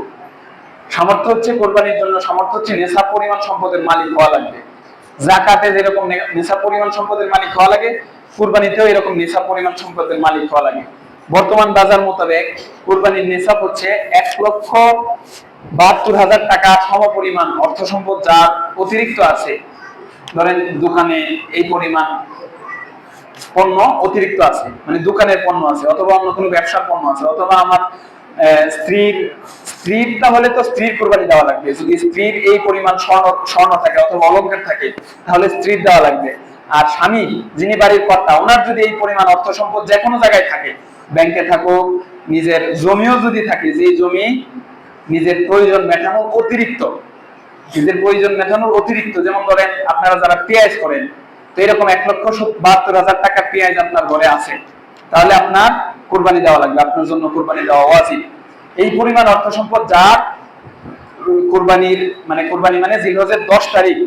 সামর্থ্য হচ্ছে কুরবানির জন্য সামর্থ্য হচ্ছে নেশাব পরিমাণ সম্পদের মালিক হওয়া লাগবে। যাকাতে যেরকম নেশাব পরিমাণ সম্পদের মালিক হওয়া লাগে, কুরবানিতেও এরকম নেশাব পরিমাণ সম্পদের মালিক হওয়া লাগে। বর্তমান বাজার মোতাবেক কুরবানির নেশাব হচ্ছে 1,72,000 টাকা সমপরিমাণ অর্থ সম্পদ যার অতিরিক্ত আছে। ধরেন দোকানে এই পরিমাণ পণ্য অতিরিক্ত আছে, মানে দোকানের পণ্য আছে, অথবা অন্য কোনো ব্যবসার পণ্য আছে, অথবা আমার স্ত্রীর তাহলে তো স্ত্রীর কুরবানি দেওয়া লাগবে। যদি স্ত্রীর এই পরিমাণ স্বর্ণ থাকে অথবা অলংকার থাকে তাহলে স্ত্রীর দেওয়া লাগবে। আর স্বামী যিনি বাড়ির কর্তা, ওনার যদি এই পরিমাণ অর্থ সম্পদ যে কোনো জায়গায় থাকে, ব্যাংকে থাকুক, নিজের জমিও যদি থাকে, যে জমি নিজের প্রয়োজন মেটানোর অতিরিক্ত, নিজের প্রয়োজন মেটানোর অতিরিক্ত, যেমন ধরেন আপনারা যারা পেঁয়াজ করেন, তো এরকম 1,72,000 টাকা পেঁয়াজ আপনার ঘরে আছে, তাহলে আপনার কুরবানি দেওয়া লাগবে, আপনার জন্য কুরবানি দেওয়া ওয়াজিব। এই পরিমাণ অর্থ সম্পদ যার কুরবানির কুরবানি মানে জিলহজের 10 তারিখ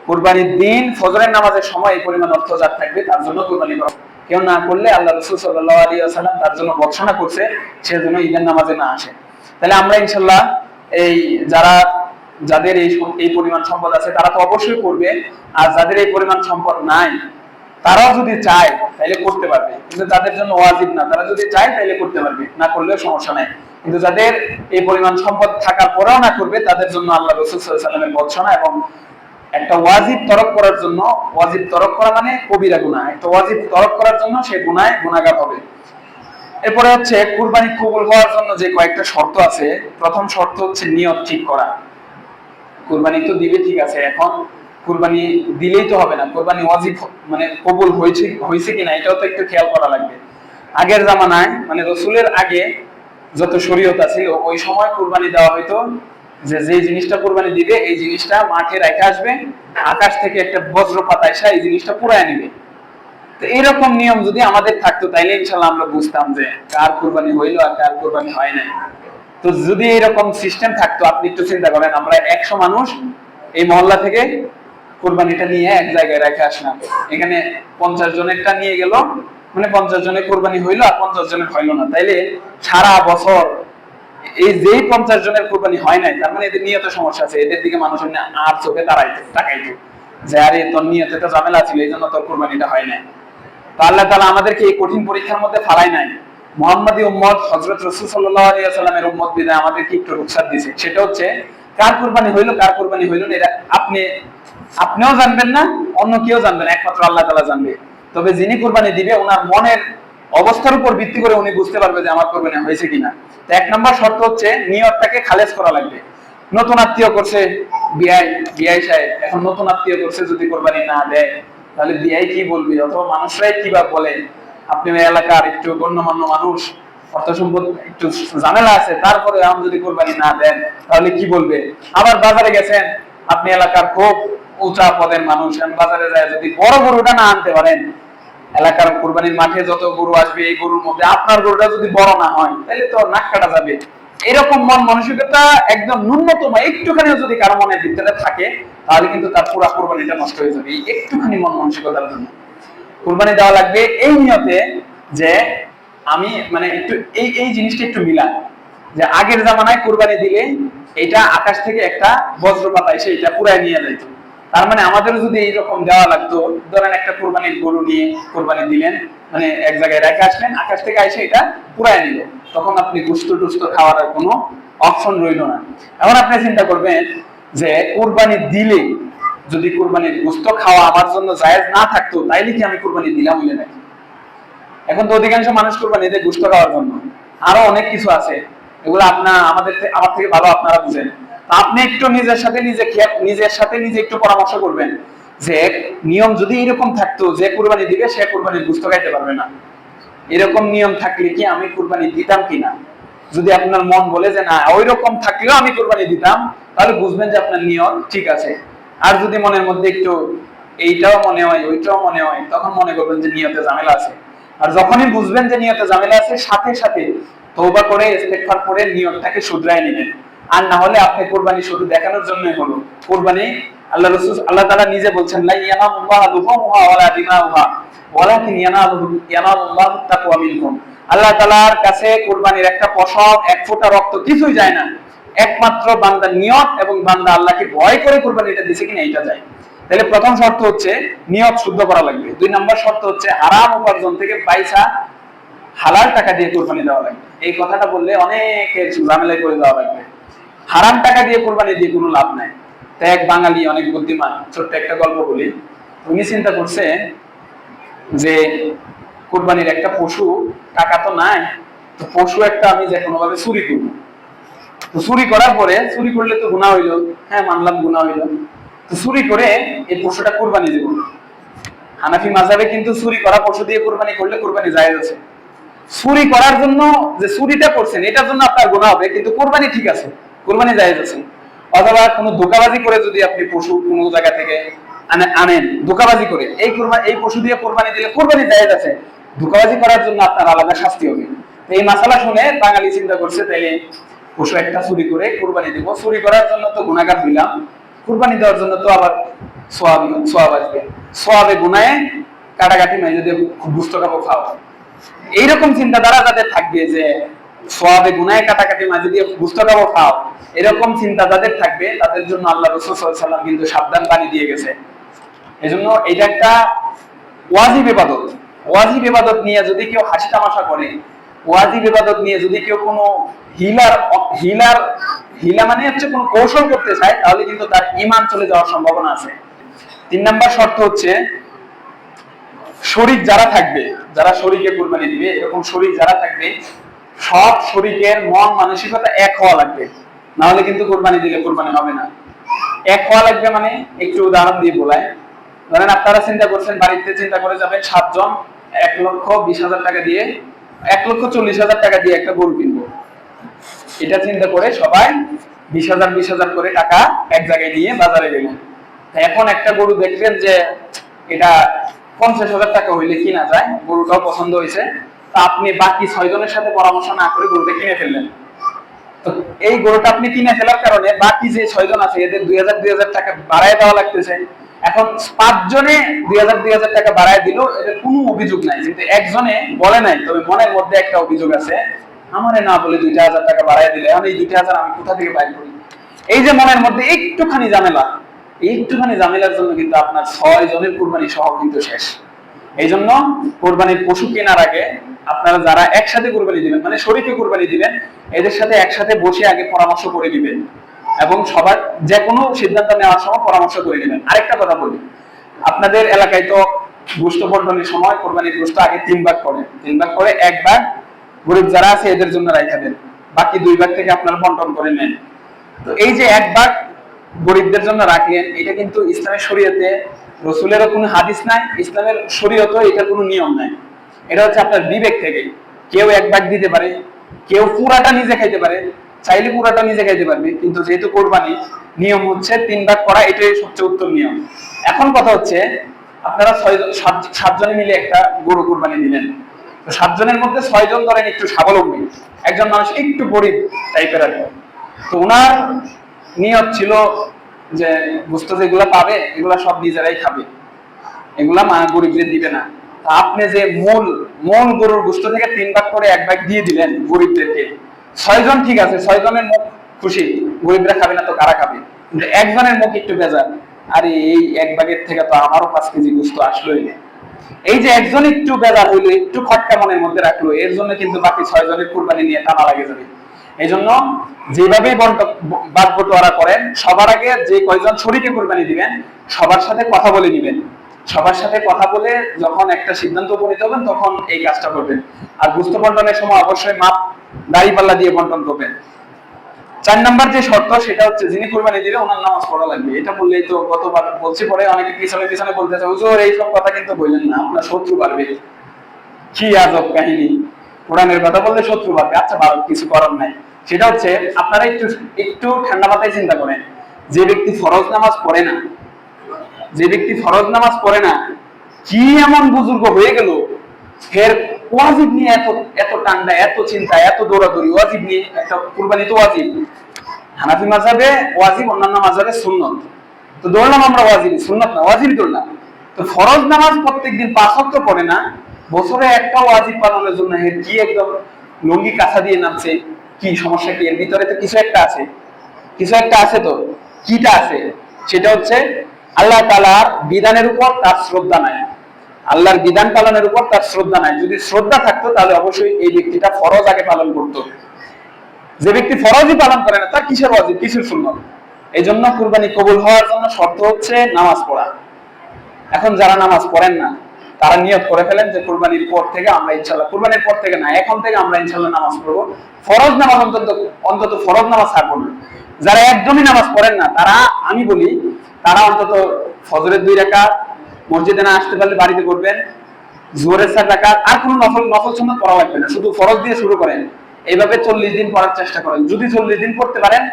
কুরবানির দিন ফজরের নামাজের সময় এই পরিমাণ অর্থ যার থাকবে তার জন্য কুরবানি করা। কেউ না করলে আল্লাহ রাসূল সাল্লাল্লাহু আলাইহি ওয়াসাল্লাম তার জন্য বর্ষনা করছে, সেজন্য ঈদের নামাজে না আসে। তাহলে আমরা ইনশাআল্লাহ এই যাদের এই পরিমাণ সম্পদ আছে তারা তো অবশ্যই করবে, আর যাদের এই পরিমাণ সম্পদ নাই তারাও যদি চায় তাহলে করতে পারবে, কিন্তু তাদের জন্য ওয়াজিব না। তারা যদি চায় তাহলে করতে পারবে, না করলেও সমস্যা নাই। কিন্তু যাদের এই পরিমাণ সম্পদ থাকার পরেও না করবে তাদের জন্য আল্লাহ রাসূল সাল্লাল্লাহু আলাইহি ওয়াসাল্লামের বর্ষনা এবং একটা ওয়াজিব তরক করার জন্য, ওয়াজিব তরক করা মানে কবিরা গুনাহ, একটা ওয়াজিব তরক করার জন্য সে গুনাহগার হবে। এরপরে হচ্ছে কুরবানি কবুল হওয়ার জন্য যে কয়েকটা শর্ত আছে। প্রথম শর্ত হচ্ছে নিয়ত ঠিক করা। কুরবানি তো দিবে ঠিক আছে, এখন কুরবানি দিলেই তো হবে না, কুরবানি ওয়াজিব মানে কবুল হয়েছে কিনা এটাও তো একটু খেয়াল করা লাগবে। আগের জামানায় মানে রাসূলের আগে যত শরীয়ত ছিল ওই সময় কুরবানি দেওয়া হয়তো যে জিনিসটা কুরবানি দিবে এই জিনিসটা মাঠে রেখে আসবে, আকাশ থেকে একটা বজ্রপাত এসে এই জিনিসটা পুরায় নিবে। তো এরকম নিয়ম যদি আমাদের থাকতো তাইলে ইনশাআল্লাহ আমরা বুঝতাম যে কার কুরবানি হইলো আর কার কুরবানি হয় নাই। তো যদি এরকম সিস্টেম থাকতো, আপনি একটু চিন্তা করেন, আমরা 100 মানুষ এই মহল্লা থেকে কুরবানিটা নিয়ে এক জায়গায় রেখে আসলাম, এখানে 50 জনেরটা নিয়ে গেল, মানে 50 জনের কুরবানি হইলো আর 50 জনের হইলো না, তাইলে সারা বছর এই যেই 50 জনের কুরবানি হয় নাই তার মানে এদের নিয়তে সমস্যা আছে, এদের দিকে মানুষ আর চোখে তাকাইতো যে আরে তোর নিয়তে তো ঝামেলা ছিল এই জন্য তোর কুরবানিটা হয় নাই। তো আল্লাহ তাআলা আমাদেরকে এই কঠিন পরীক্ষার মধ্যে ফালাই নাই। মুহাম্মাদি উম্মত হযরত রাসূল সাল্লাল্লাহু আলাইহি ওয়াসাল্লামের উম্মত বিদায় আমাদেরকে একটু রুখসাত দিয়েছে, সেটা হচ্ছে কার কুরবানি হইলো কার কুরবানি হইলো না এটা আপনিও জানবেন না, অন্য কেউ জানবে না, একমাত্র আল্লাহ তাআলা জানবে। তবে যিনি কুরবানি দিবে ওনার মনের অবস্থার উপর ভিত্তি করে উনি বুঝতে পারবে যে আমার কুরবানি হয়েছে কিনা। তো 1 নম্বর শর্ত হচ্ছে নিয়তটাকে খালেজ করা লাগবে। নতুন আত্মীয় করছে বিআই সাহেব, এখন নতুন আত্মীয় করছে যদি কুরবানি না দেয় তাহলে বিআই কি বলবে, অথবা মানুষরাই কি বা বলে, আপনি ওই এলাকার একটু গণ্যমান্য মানুষ, অর্থ সম্পদ একটু ঝামেলা আছে, তারপরে এখন যদি কুরবানি না দেন তাহলে কি বলবে। আবার বাজারে গেছেন, আপনি এলাকার খুব উঁচা পদের মানুষ, বাজারে যায় যদি বড় গরুটা না আনতে পারেন, এলাকার কুরবানির মাঠে যত গরু আসবে এই গরুর মধ্যে আপনার গরুটা যদি বড় না হয় তাহলে তো নাক কাটা যাবে। এরকম মন মানসিকতা একদম ন্যূনতম একটুখানি যদি কারো মনের ভিতরে থাকে তাহলে কিন্তু তার পুরো কুরবানিটা নষ্ট হয়ে যাবে। একটুখানি মন মানসিকতার জন্য কুরবানি দেওয়া লাগবে এই নিয়তে যে আমি মানে একটু এই জিনিসটা একটু মিলান, যে আগের জামানায় কুরবানি দিলে এটা আকাশ থেকে একটা বজ্রপাত এসে এটা পুরাই নিয়ে যেত। তার মানে আমাদেরও যদি এইরকম দেওয়া লাগতো, ধরেন একটা কুরবানির গরু নিয়ে কুরবানি দিলেন, মানে এক জায়গায় রেখে আসলেন, আকাশ থেকে এসে এটা পুরাই নিল, তখন আপনি গুস্ত টুস্ত খাওয়ার কোনো অপশন রইল না। এখন আপনি চিন্তা করবেন যে কুরবানি দিলে যদি কুরবানির গোশত খাওয়া আমার জন্য জায়েজ না থাকতো তাইলে কি আমি কুরবানি দিলাম হইলে নাকি? এখন তো অধিকাংশ মানুষ কুরবানি দেয় গোশত খাওয়ার জন্য, আরো অনেক কিছু আছে, এগুলো আমার থেকে ভালো আপনারা বুঝেন। আপনি একটু নিজের সাথে নিজে একটু পরামর্শ করবেন যে নিয়ম যদি এরকম থাকতো যে কুরবানি দিবে সে কুরবানির গোশত খাইতে পারবে না, এরকম নিয়ম থাকলে কি আমি কুরবানি দিতাম কিনা? যদি আপনার মন বলে যে না ওই রকম থাকলেও আমি কুরবানি দিতাম, তাহলে বুঝবেন যে আপনার নিয়ম ঠিক আছে। আর যদি মনের মধ্যে একটু এইটাও মনে হয় ওইটাও মনে হয়, তখন মনে করবেন যে নিয়তে ঝামেলা আছে। আর যখনই বুঝবেন যে নিয়তে ঝামেলা আছে সাথে সাথে তওবা করে ইস্তেগফার করে নিয়তটাকে শুধরায় নেবেন। আর না হলে আপনি কুরবানি শুধু দেখানোর জন্যই হলো। কুরবানি আল্লাহ তাআলা নিজে বলছেন লা ইয়ানামুল্লাহু লুহুমুহা ওয়ালা দিমাউহা ওয়ালাকিন ইয়ানালুহু তাকওয়া মিনকুম। আল্লাহ তাআলার কাছে কুরবানির একটা পশম এক ফোঁটা রক্ত কিছুই যায় না, একমাত্র বান্দার নিয়ত এবং বান্দা আল্লাহকে ভয় করে কুরবানিটা দিছে কিনা এটা যায়। তাহলে প্রথম শর্ত হচ্ছে নিয়ত শুদ্ধ করা লাগবে। 2 নম্বর শর্ত হচ্ছে হারাম উপার্জন থেকে পয়সা হালাল টাকা দিয়ে কুরবানি দেওয়া লাগবে। এই কথাটা বললে অনেকে ঝামেলায় পড়ে যাওয়া লাগবে। হারাম টাকা দিয়ে কুরবানি দিয়ে কোনো লাভ নাই। তাই এক বাঙালি অনেক বুদ্ধিমান, ছোট্ট একটা গল্প বলি। উনি চিন্তা করছে যে কুরবানির একটা পশু, টাকা তো নাই, তো পশু একটা আমি যে কোনো ভাবে চুরি করবো। তো চুরি করার পরে, চুরি করলে তো গুনাহ হইল, হ্যাঁ মানলাম গুনাহ হইল, তো চুরি করে এই পশুটা কুরবানি দেব। হানাফি মাযহাবে কিন্তু চুরি করা পশু দিয়ে কুরবানি করলে কুরবানি জায়েজ আছে। চুরি করার জন্য যে চুরিটা করছেন এটার জন্য আপনার গুনাহ হবে, কিন্তু কুরবানি ঠিক আছে, কুরবানি জায়েজ আছে। অথবা কোনো ধোঁকাবাজি করে যদি আপনি পশু কোনো জায়গা থেকে আনেন ধোঁকাবাজি করে, এই পশু দিয়ে কুরবানি দিলে কুরবানি জায়েজ আছে, ধোঁকাবাজি করার জন্য আপনার আলাদা শাস্তি হবে। এই মাসালা শুনে বাঙালি চিন্তা করছে তাইলে পশু একটা চুরি করে কুরবানি দেব, চুরি করার জন্য তো গুনাহগার হইলাম, কুরবানি দেওয়ার জন্য তো আবার সওয়াব আসবে, সওয়াবে গুনাহে কাটাকাটি মাইজে দিয়ে গুস্ত খাবো খাও, এইরকম চিন্তাধারা যাদের থাকবে যে সওয়াবে গুনাহে কাটাকাটি মাঝে দিয়ে গুস্ত খাবো খাও, এরকম চিন্তা যাদের থাকবে তাদের জন্য আল্লাহ রাসূল সাল্লাল্লাহু আলাইহি ওয়াসাল্লাম কিন্তু সাবধান বাণী দিয়ে গেছে। এজন্য এটা একটা ওয়াজিব ইবাদত। ওয়াজিব ইবাদত নিয়ে যদি কেউ হাসি তামাশা করে, ওয়াজিব ইবাদত নিয়ে যদি কেউ কোনো হিলা মানে হচ্ছে কোনো কৌশল করতে চায়, তাহলে কিন্তু তার ঈমান চলে যাওয়ার সম্ভাবনা আছে। 3 নাম্বার শর্ত হচ্ছে শরীক যারা থাকবে, যারা শরীকে কুরবানি দিবে, এরকম শরীক যারা থাকবে সব শরীকের মন মানসিকতা এক হওয়া লাগবে, না হলে কিন্তু কুরবানি দিলে কুরবানি হবে না। এক হওয়া লাগবে মানে একটু উদাহরণ দিয়ে বলায়, ধরেন আপনারা চিন্তা করছেন বাড়িতে চিন্তা করে যাবেন 7 জন 1,20,000 টাকা দিয়ে 1,40,000 টাকা দিয়ে একটা গরু কিনবো। এটা চিন্তা করে সবাই 20,000 করে টাকা এক জায়গায় নিয়ে বাজারে গেলেন। এখন একটা গরু দেখলেন যে এটা 50,000 টাকা হইলে কিনা যায়, গরুটাও পছন্দ হয়েছে, তা আপনি বাকি 6 জনের সাথে পরামর্শ না করে গরুটা কিনে ফেললেন। তো এই গরুটা আপনি কিনে ফেলার কারণে বাকি যে 6 জন আছে এদের 2,000 টাকা বাড়ায় দেওয়া লাগতেছে। এখন 5 জনে 2,000 টাকা বাড়ায় দিল, এদের কোনো অভিযোগ নাই, কিন্তু একজনে বলে নাই, তবে মনের মধ্যে একটা অভিযোগ আছে, আমারে না বলে 2,000 টাকা বাড়ায় দিলে এখন এই 2,000 আমি কোথা থেকে বাইর করি। এই যে মনের মধ্যে একটুখানি ঝামেলা, একটুখানি ঝামেলার জন্য কিন্তু আপনার 6 জনের কুরবানি সহ কিন্তু শেষ। এই জন্য কোরবানির পশু কেনার আগে আপনারা যারা একসাথে কুরবানি দিবেন, মানে শরীকে কুরবানি দিবেন, এদের সাথে একসাথে বসে আগে পরামর্শ করে দিবেন এবং সবার যে কোনো সিদ্ধান্ত নেওয়ার সময় পরামর্শ করে নেবেন। আরেকটা কথা বলি, আপনাদের এলাকায় তো গোশত বন্টনের সময় কোরবানির গোশত আগে 3 ভাগ করে, 3 ভাগ করে 1 ভাগ গরিব যারা আছে এদের জন্য রাখা দেন, বাকি 2 ভাগ থেকে আপনারা বন্টন করে নেন। তো এই যে 1 ভাগ গরিবদের জন্য রাখলেন, এটা কিন্তু ইসলামের শরীয়তে রাসূলেরও কোনো হাদিস নাই, ইসলামের শরীয়তেও এটা কোনো নিয়ম নাই। এটা হচ্ছে আপনার বিবেক থেকে, কেউ 1 ভাগ দিতে পারে, কেউ পুরাটা নিজে খাইতে পারে, চাইলে পুরাটা নিজে খাইতে পারবে, কিন্তু যেহেতু কোরবানি নিয়ম হচ্ছে 3 ভাগ করা, এটাই সবচেয়ে উত্তম নিয়ম। এখন কথা হচ্ছে আপনারা 7 জনে মিলে একটা গরু কুরবানি দিলেন, তো 7 জনের মধ্যে 6 জন ধরেন একটু স্বাবলম্বী, একজন মানুষ একটু গরিব টাইপের আছে, তো ওনার নিয়ত ছিল যে গোশত যেগুলা পাবে এগুলা সব নিজেরাই খাবে, এগুলা গরিবদের দিবে না। আপনি যে মূল গরুর গোশত থেকে 3 ভাগ করে 1 ভাগ দিয়ে দিলেন গরিবদেরকে, 6 জন ঠিক আছে, 6 জনের মুখ খুশি, গরিবরা খাবে না তো কারা খাবে, কিন্তু একজনের মুখ একটু বেজার, আরে এই 1 ভাগের থেকে তো আমারও 5 কেজি গোশত আসলোই না। এই যে একজন একটু বেজার হইলো, একটু খটকা মনের মধ্যে রাখলো, এর জন্য কিন্তু বাকি 6 জনের কুরবানি নিয়ে টানা লাগে যাবে। এই জন্য যেভাবেই বাদ বটোয়ারা করেন, সবার আগে যে কয়জন শরীকে কুরবানি দিবেন সবার সাথে কথা বলে নিবেন, সবার সাথে কথা বলে যখন একটা সিদ্ধান্ত উপনীত হবেন তখন এই কাজটা করবেন। আর গোশত বন্টনের সময় অবশ্যই মাপ দাড়িপাল্লা দিয়ে বন্টন করবেন। 4 নাম্বার যে শর্ত সেটা হচ্ছে যিনি কুরবানি দিবে ওনার নামাজ পড়া লাগবে। এটা বললেই তো গতবার বলছি, পরে অনেকে পিছনে পিছনে বলতেছে হুজুর এই সব কথা কিন্তু বললেন না, আপনার শত্রু বাড়বে। কি আজব কাহিনী, কোরআনের কথা বললে শত্রু বাড়বে। আচ্ছা ভালো, কিছু করার নাই। সেটা হচ্ছে আপনারা একটু ঠান্ডা মাথায় চিন্তা করেন, যে ব্যক্তি ফরজ নামাজ পড়ে না, যে ব্যক্তি ফরজ নামাজ পড়ে না, কি এমন বুজুর্গ হয়ে গেল ফের ওয়াজিব নিয়ে এত টান্ডা, এত চিন্তা, এত দৌড়াদৌড়ি, ওয়াজিব নিয়ে একটা কুরবানি তো ওয়াজিব, হানাফি মাযহাবে ওয়াজিব, অন্যান্য মাযহাবে সুন্নত, তো ধরলাম আমরা ওয়াজিব, সুন্নত না, ওয়াজিব ধরলাম। তো ফরজ নামাজ প্রত্যেকদিন 5 ওয়াক্ত পড়ে না, বছরে একটা ওয়াজিব পালনের জন্য কি একদম লুঙ্গি কাঁচা দিয়ে নামছে, কি সমস্যা কি? এর ভিতরে তো কিছু একটা আছে, কিছু একটা আছে। তো কিটা আছে? সেটা হচ্ছে আল্লাহ তাআলার বিধানের উপর তার শ্রদ্ধা নাই, আল্লাহর বিধান পালনের উপর তার শ্রদ্ধা নাই। যদি শ্রদ্ধা থাকতো তাহলে অবশ্যই এই ব্যক্তিটা ফরজ আগে পালন করতো। যে ব্যক্তি ফরজই পালন করে না তার কিসের ওয়াজিব, কিসের সুন্নাত? এই জন্য কুরবানি কবুল হওয়ার জন্য শর্ত হচ্ছে নামাজ পড়া। এখন যারা নামাজ পড়েন না তারা নিয়ত করে ফেলেন যে কুরবানির পর থেকে আমরা ইনশাআল্লাহ, কুরবানির পর থেকে না, এখন থেকে আমরা ইনশাআল্লাহ নামাজ পড়বো, ফরজ নামাজ অন্তত ফরজ নামাজ ছাড়বো না। যারা একদমই নামাজ পড়েন না তারা, আমি বলি তারা অন্তত ফজরের 2 রাকাত মসজিদে না আসতে পারলে বাড়িতে করবেন, জোহরের 4 রাকাত, আর কোনো নফল সুন্নাত পড়া লাগবে না, শুধু ফরজ দিয়ে শুরু করেন। এইভাবে 40 দিন পড়ার চেষ্টা করেন। যদি 40 দিন পড়তে পারেন,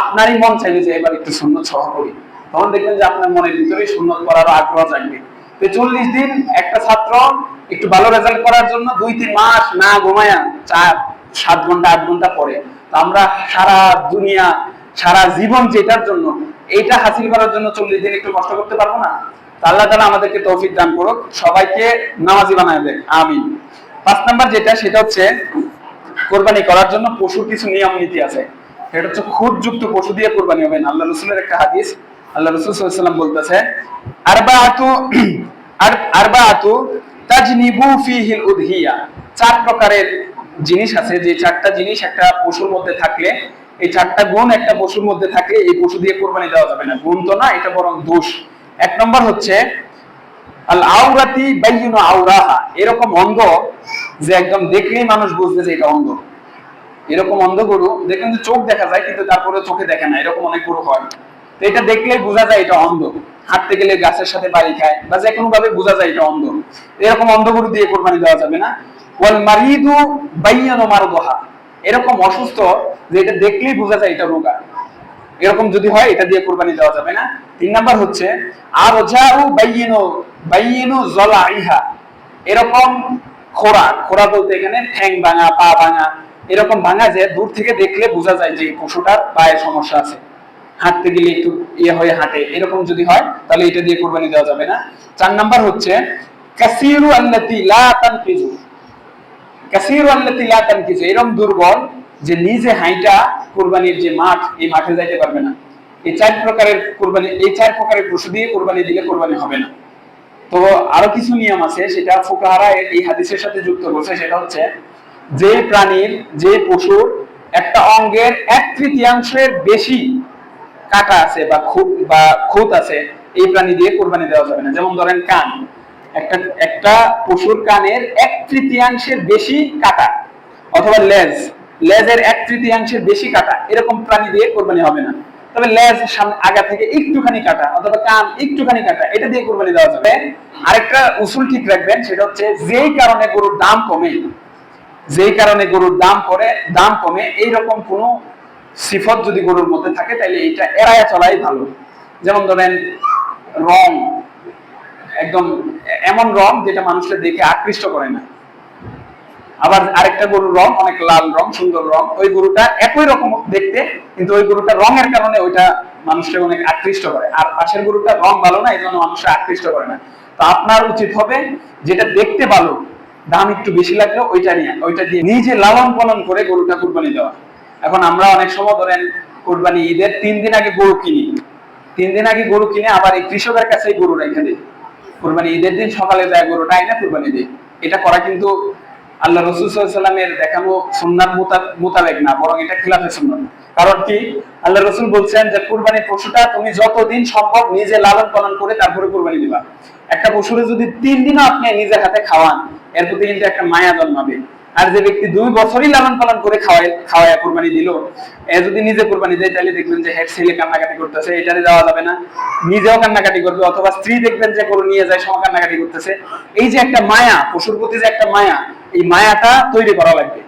আপনারই মন চাইবে যে এবার একটু সুন্নাত সহ করি, তখন দেখবেন যে আপনার মনের ভিতরেই সুন্নাত পড়ার আগ্রহ জাগবে। তো 40 দিন একটা ছাত্র একটু ভালো রেজাল্ট করার জন্য 2-3 মাস না ঘুমায়া 4-7 ঘন্টা 8 ঘন্টা পড়ে। তো আমরা সারা দুনিয়া, সারা জীবন যেটার জন্য, এইটা হাসিল করার জন্য 40 দিন একটু কষ্ট করতে পারবো না? আল্লাহ তাআলা আমাদেরকে তৌফিক দান করুক, সবাইকে নামাজি বানায় দেন, আমিন। 5 নাম্বার যেটা, সেটা হচ্ছে কোরবানি করার জন্য পশুর কিছু নিয়ম নীতি আছে। এটা হচ্ছে খুদযুক্ত পশু দিয়ে কোরবানি হবে না। আল্লাহ রাসূলের একটা হাদিস, আল্লাহ রাসূল সাল্লাল্লাহু আলাইহি ওয়াসাল্লাম বলতেছে, আরবাআতু তাজনিবু ফিহিল উদহিয়া। 4 প্রকারের জিনিস আছে, যে 4টা জিনিস একটা পশুর মধ্যে থাকলে, এই 4টা গুণ একটা পশুর মধ্যে থাকলে এই পশু দিয়ে কোরবানি দেওয়া যাবে না। গুণ তো না, এটা বরং দোষ। 1 নম্বর হচ্ছে আল আওরাতি বাইয়িনু আওরাহা। এরকম অন্ধ যে একদম দেখলেই মানুষ বুঝবে যে এটা অন্ধ। এরকম অন্ধ গরু দেখেন যে চোখ দেখা যায় কিন্তু তারপরে চোখে দেখে না, এরকম অনেক গরু হয়। তো এটা দেখলেই বোঝা যায় এটা অন্ধ। হাঁটতে গেলে গাছের সাথে বাড়ি খায় বা যে কোনো ভাবে বোঝা যায় এটা অন্ধ। এরকম অন্ধ গরু দিয়ে কোরবানি দেওয়া যাবে না। ওয়াল মারিদু বাইয়ানু মারদুহা। এরকম অসুস্থ যে এটা দেখলেই বোঝা যায় এটা রোগা, এরকম যদি হয় এটা দিয়ে কোরবানি দেওয়া যাবে না। 3 নাম্বার হচ্ছে আরজাউ বাইয়িনু জলাইহা। এরকম খোরা বলতে এখানে ঠ্যাং ভাঙা, পা ভাঙা, এরকম ভাঙা যে দূর থেকে দেখলে বোঝা যায় যে পশুটার পায়ে সমস্যা আছে, হাঁটতে গেলে একটু হয়ে হাঁটে, এরকম যদি হয় তাহলে এটা দিয়ে কোরবানি দেওয়া যাবে না। 4 নাম্বার হচ্ছে কাসীরু আল্লাতী লা তানকিজু। কাসীরু আল্লাতী লা তানকিজু, এরকম দুর্বল যে নিজে হাইটা কোরবানির যে মাঠ, এই মাঠে যাইতে পারবে না। এই 4 প্রকারের কোরবানি, এই 4 প্রকারের পশু দিয়ে কোরবানি দিলে কোরবানি হবে না। তো আরো কিছু নিয়ম আছে, সেটা ফুকাহারা এই হাদিসের সাথে যুক্ত করছে। সেটা হচ্ছে যে প্রাণীর, যে পশুর একটা অঙ্গের 1/3 বেশি কাটা আছে বা খুঁত আছে, এই প্রাণী দিয়ে কোরবানি দেওয়া যাবে না। যেমন ধরেন কান, একটা পশুর কানের 1/3 বেশি কাটা, অথবা লেজের 1/3 বেশি কাটা, এরকম প্রাণী দিয়ে কোরবানি হবে না। তবে লেজ সামনে আগা থেকে একটুখানি কাটা অথবা কান একটুখানি কাটা, এটা দিয়ে কোরবানি দেওয়া যাবে। আরেকটা উসুল ঠিক রাখবেন, সেটা হচ্ছে যেই কারণে গরুর দাম কমে, দাম কমে এইরকম কোন সিফত যদি গরুর মধ্যে থাকে তাহলে এটা এড়ায়া চলাই ভালো। যেমন ধরেন রং, একদম এমন রং যেটা মানুষকে দেখে আকৃষ্ট করে না। আবার আরেকটা গরুর রং অনেক লাল রং, সুন্দর রং, ওই গরুটা একই রকম দেখতে, কিন্তু ওই গরুটা রঙের কারণে ওইটা মানুষকে অনেক আকৃষ্ট করে। আর পাশের গরুটা রং ভালো না, এই জন্য মানুষকে আকৃষ্ট করে না। তো আপনার উচিত হবে যেটা দেখতে ভালো, দাম একটু বেশি লাগলো, ওইটা দিয়ে নিজে লালন পালন করে গরুটা কুরবানি দেওয়া। এখন আমরা অনেক সময় ধরেন কুরবানি ঈদের 3 দিন আগে গরু কিনি, 3 দিন আগে গরু কিনে আবার এই কৃষকের কাছেই গরু রেখে দিই, কুরবানি ঈদের দিন সকালে যায় গরুটা আইনা কুরবানি দিই। এটা করা কিন্তু আল্লাহ রাসূল সাল্লাল্লাহু আলাইহি ওয়াসাল্লামের দেখানো সুন্নাত মোতাবেক না, বরং এটা খিলাফে সুন্নাত। কারণ কি, আল্লাহ রাসূল বলছেন যে কুরবানির পশুটা তুমি যতদিন সম্ভব নিজে লালন পালন করে তারপরে কুরবানি দিবা। একটা পশুরে যদি 3 দিনও আপনি নিজের হাতে খাওয়ান, এর প্রতি কিন্তু একটা মায়া জন্মাবে। আর যে ব্যক্তি 2 বছরই লালন পালন করে খাওয়ায় কুরবানি দিল, এ যদি নিজে কুরবানি দেয় তাহলে দেখবেন যে হেড ছেলে কান্নাকাটি করতেছে, এটারে দেওয়া যাবে না। নিজেও কান্নাকাটি করবে, অথবা স্ত্রী দেখবেন যে গরু নিয়ে যায় সব কান্নাকাটি করতেছে। এই যে একটা মায়া, পশুর প্রতি যে একটা মায়া, এই মায়াটা তৈরি করা লাগবে।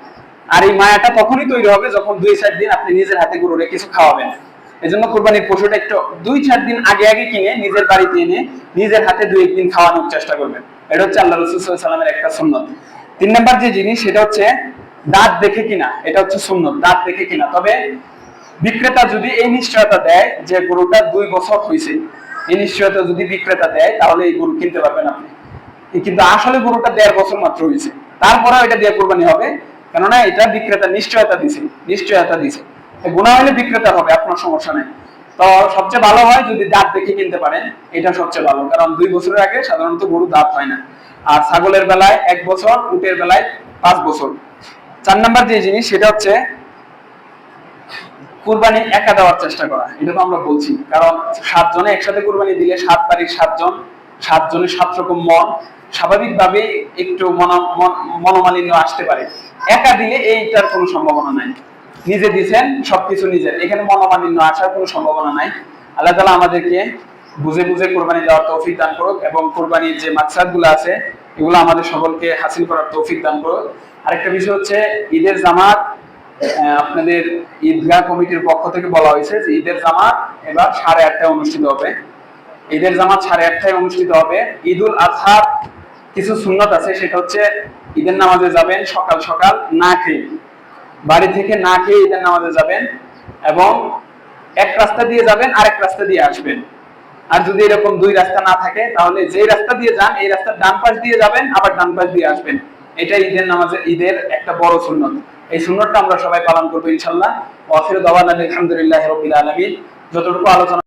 আর এই মায়াটা তখনই তৈরি হবে যখন 2-4 দিন আপনি নিজের হাতে গরুরে কিছু খাওয়াবেন। এজন্য কুরবানির পশুটা একটু 2-4 দিন আগে কিনে নিজের বাড়িতে এনে নিজের হাতে 2-1 দিন খাওয়ানোর চেষ্টা করবেন। এটা হচ্ছে আল্লাহ রাসূল সাল্লাল্লাহু আলাইহি ওয়াসাল্লামের একটা সুন্নাত। 3 নাম্বার যে জিনিস, সেটা হচ্ছে দাঁত দেখে কিনা। এটা হচ্ছে সুন্নাত, দাঁত দেখে কিনা। তবে বিক্রেতা যদি এই নিশ্চয়তা দেয় যে গরুটা 2 বছর হয়েছে, এই নিশ্চয়তা যদি বিক্রেতা দেয় তাহলে এই গরু কিনতে পারবেন আপনি। কিন্তু আসলে গরুটা 1.5 বছর মাত্র হয়েছে, তারপরে এটা দিয়ে কুরবানি হবে, কেননা এটা বিক্রেতা নিশ্চয়তা দিছে। গুনাহ হলে বিক্রেতা হবে, আপনার সমস্যা নেই। তো সবচেয়ে ভালো হয় যদি দাঁত দেখে কিনতে পারেন, এটা সবচেয়ে ভালো। কারণ 2 বছরের আগে সাধারণত গরু দাঁত হয় না। আর ছাগলের বেলায় 1 বছর, উটের বেলায় 5 বছর। 4 নাম্বার যে জিনিস, সেটা হচ্ছে কুরবানি একা দেওয়ার চেষ্টা করা। এটা তো আমরা বলছি, কারণ 7 জনে একসাথে কুরবানি দিলে 7 বাড়ির 7 জনের 7 রকম মন, স্বাভাবিকভাবে একটু মনোমালিন্য আসতে পারে। একা দিলে এইটার কোনো সম্ভাবনা নাই। নিজে দিয়েছেন সবকিছু নিজের, এখানে মনোমালিন্য আসার কোনো সম্ভাবনা নাই। আল্লাহ তাআলা আমাদেরকে বুঝে কুরবানি দেওয়ার তৌফিক দান করুক, এবং কুরবানির যে মাকসাদগুলো আছে এগুলো আমাদের সকলকে হাসিল করার তৌফিক দান করুক। আরেকটা বিষয় হচ্ছে ঈদের জামাত, আপনাদের ঈদগাহ কমিটির পক্ষ থেকে বলা হয়েছে যে ঈদের জামাত এবার 8:30টায় অনুষ্ঠিত হবে। ঈদের জামাত 8:30টায় অনুষ্ঠিত হবে। ঈদুল আজহার কিছু সুন্নাত আছে, সেটা হচ্ছে ঈদের নামাজে যাবেন সকাল সকাল না খেয়ে, বাড়ি থেকে না খেয়ে ঈদের নামাজে যাবেন, এবং এক রাস্তা দিয়ে যাবেন আরেক রাস্তা দিয়ে আসবেন। আর যদি এরকম দুই রাস্তা না থাকে তাহলে যে রাস্তা দিয়ে যান এই রাস্তার ডান পাশ দিয়ে যাবেন, আবার ডান পাশ দিয়ে আসবেন। এটা ঈদের নামাজের ঈদের একটা বড় সুন্নত। এই সুন্নতটা আমরা সবাই পালন করবো ইনশাআল্লাহ। ওয়া আখিরু দাওয়ানা আলহামদুলিল্লাহি রাব্বিল আলামিন। যতটুকু আলোচনা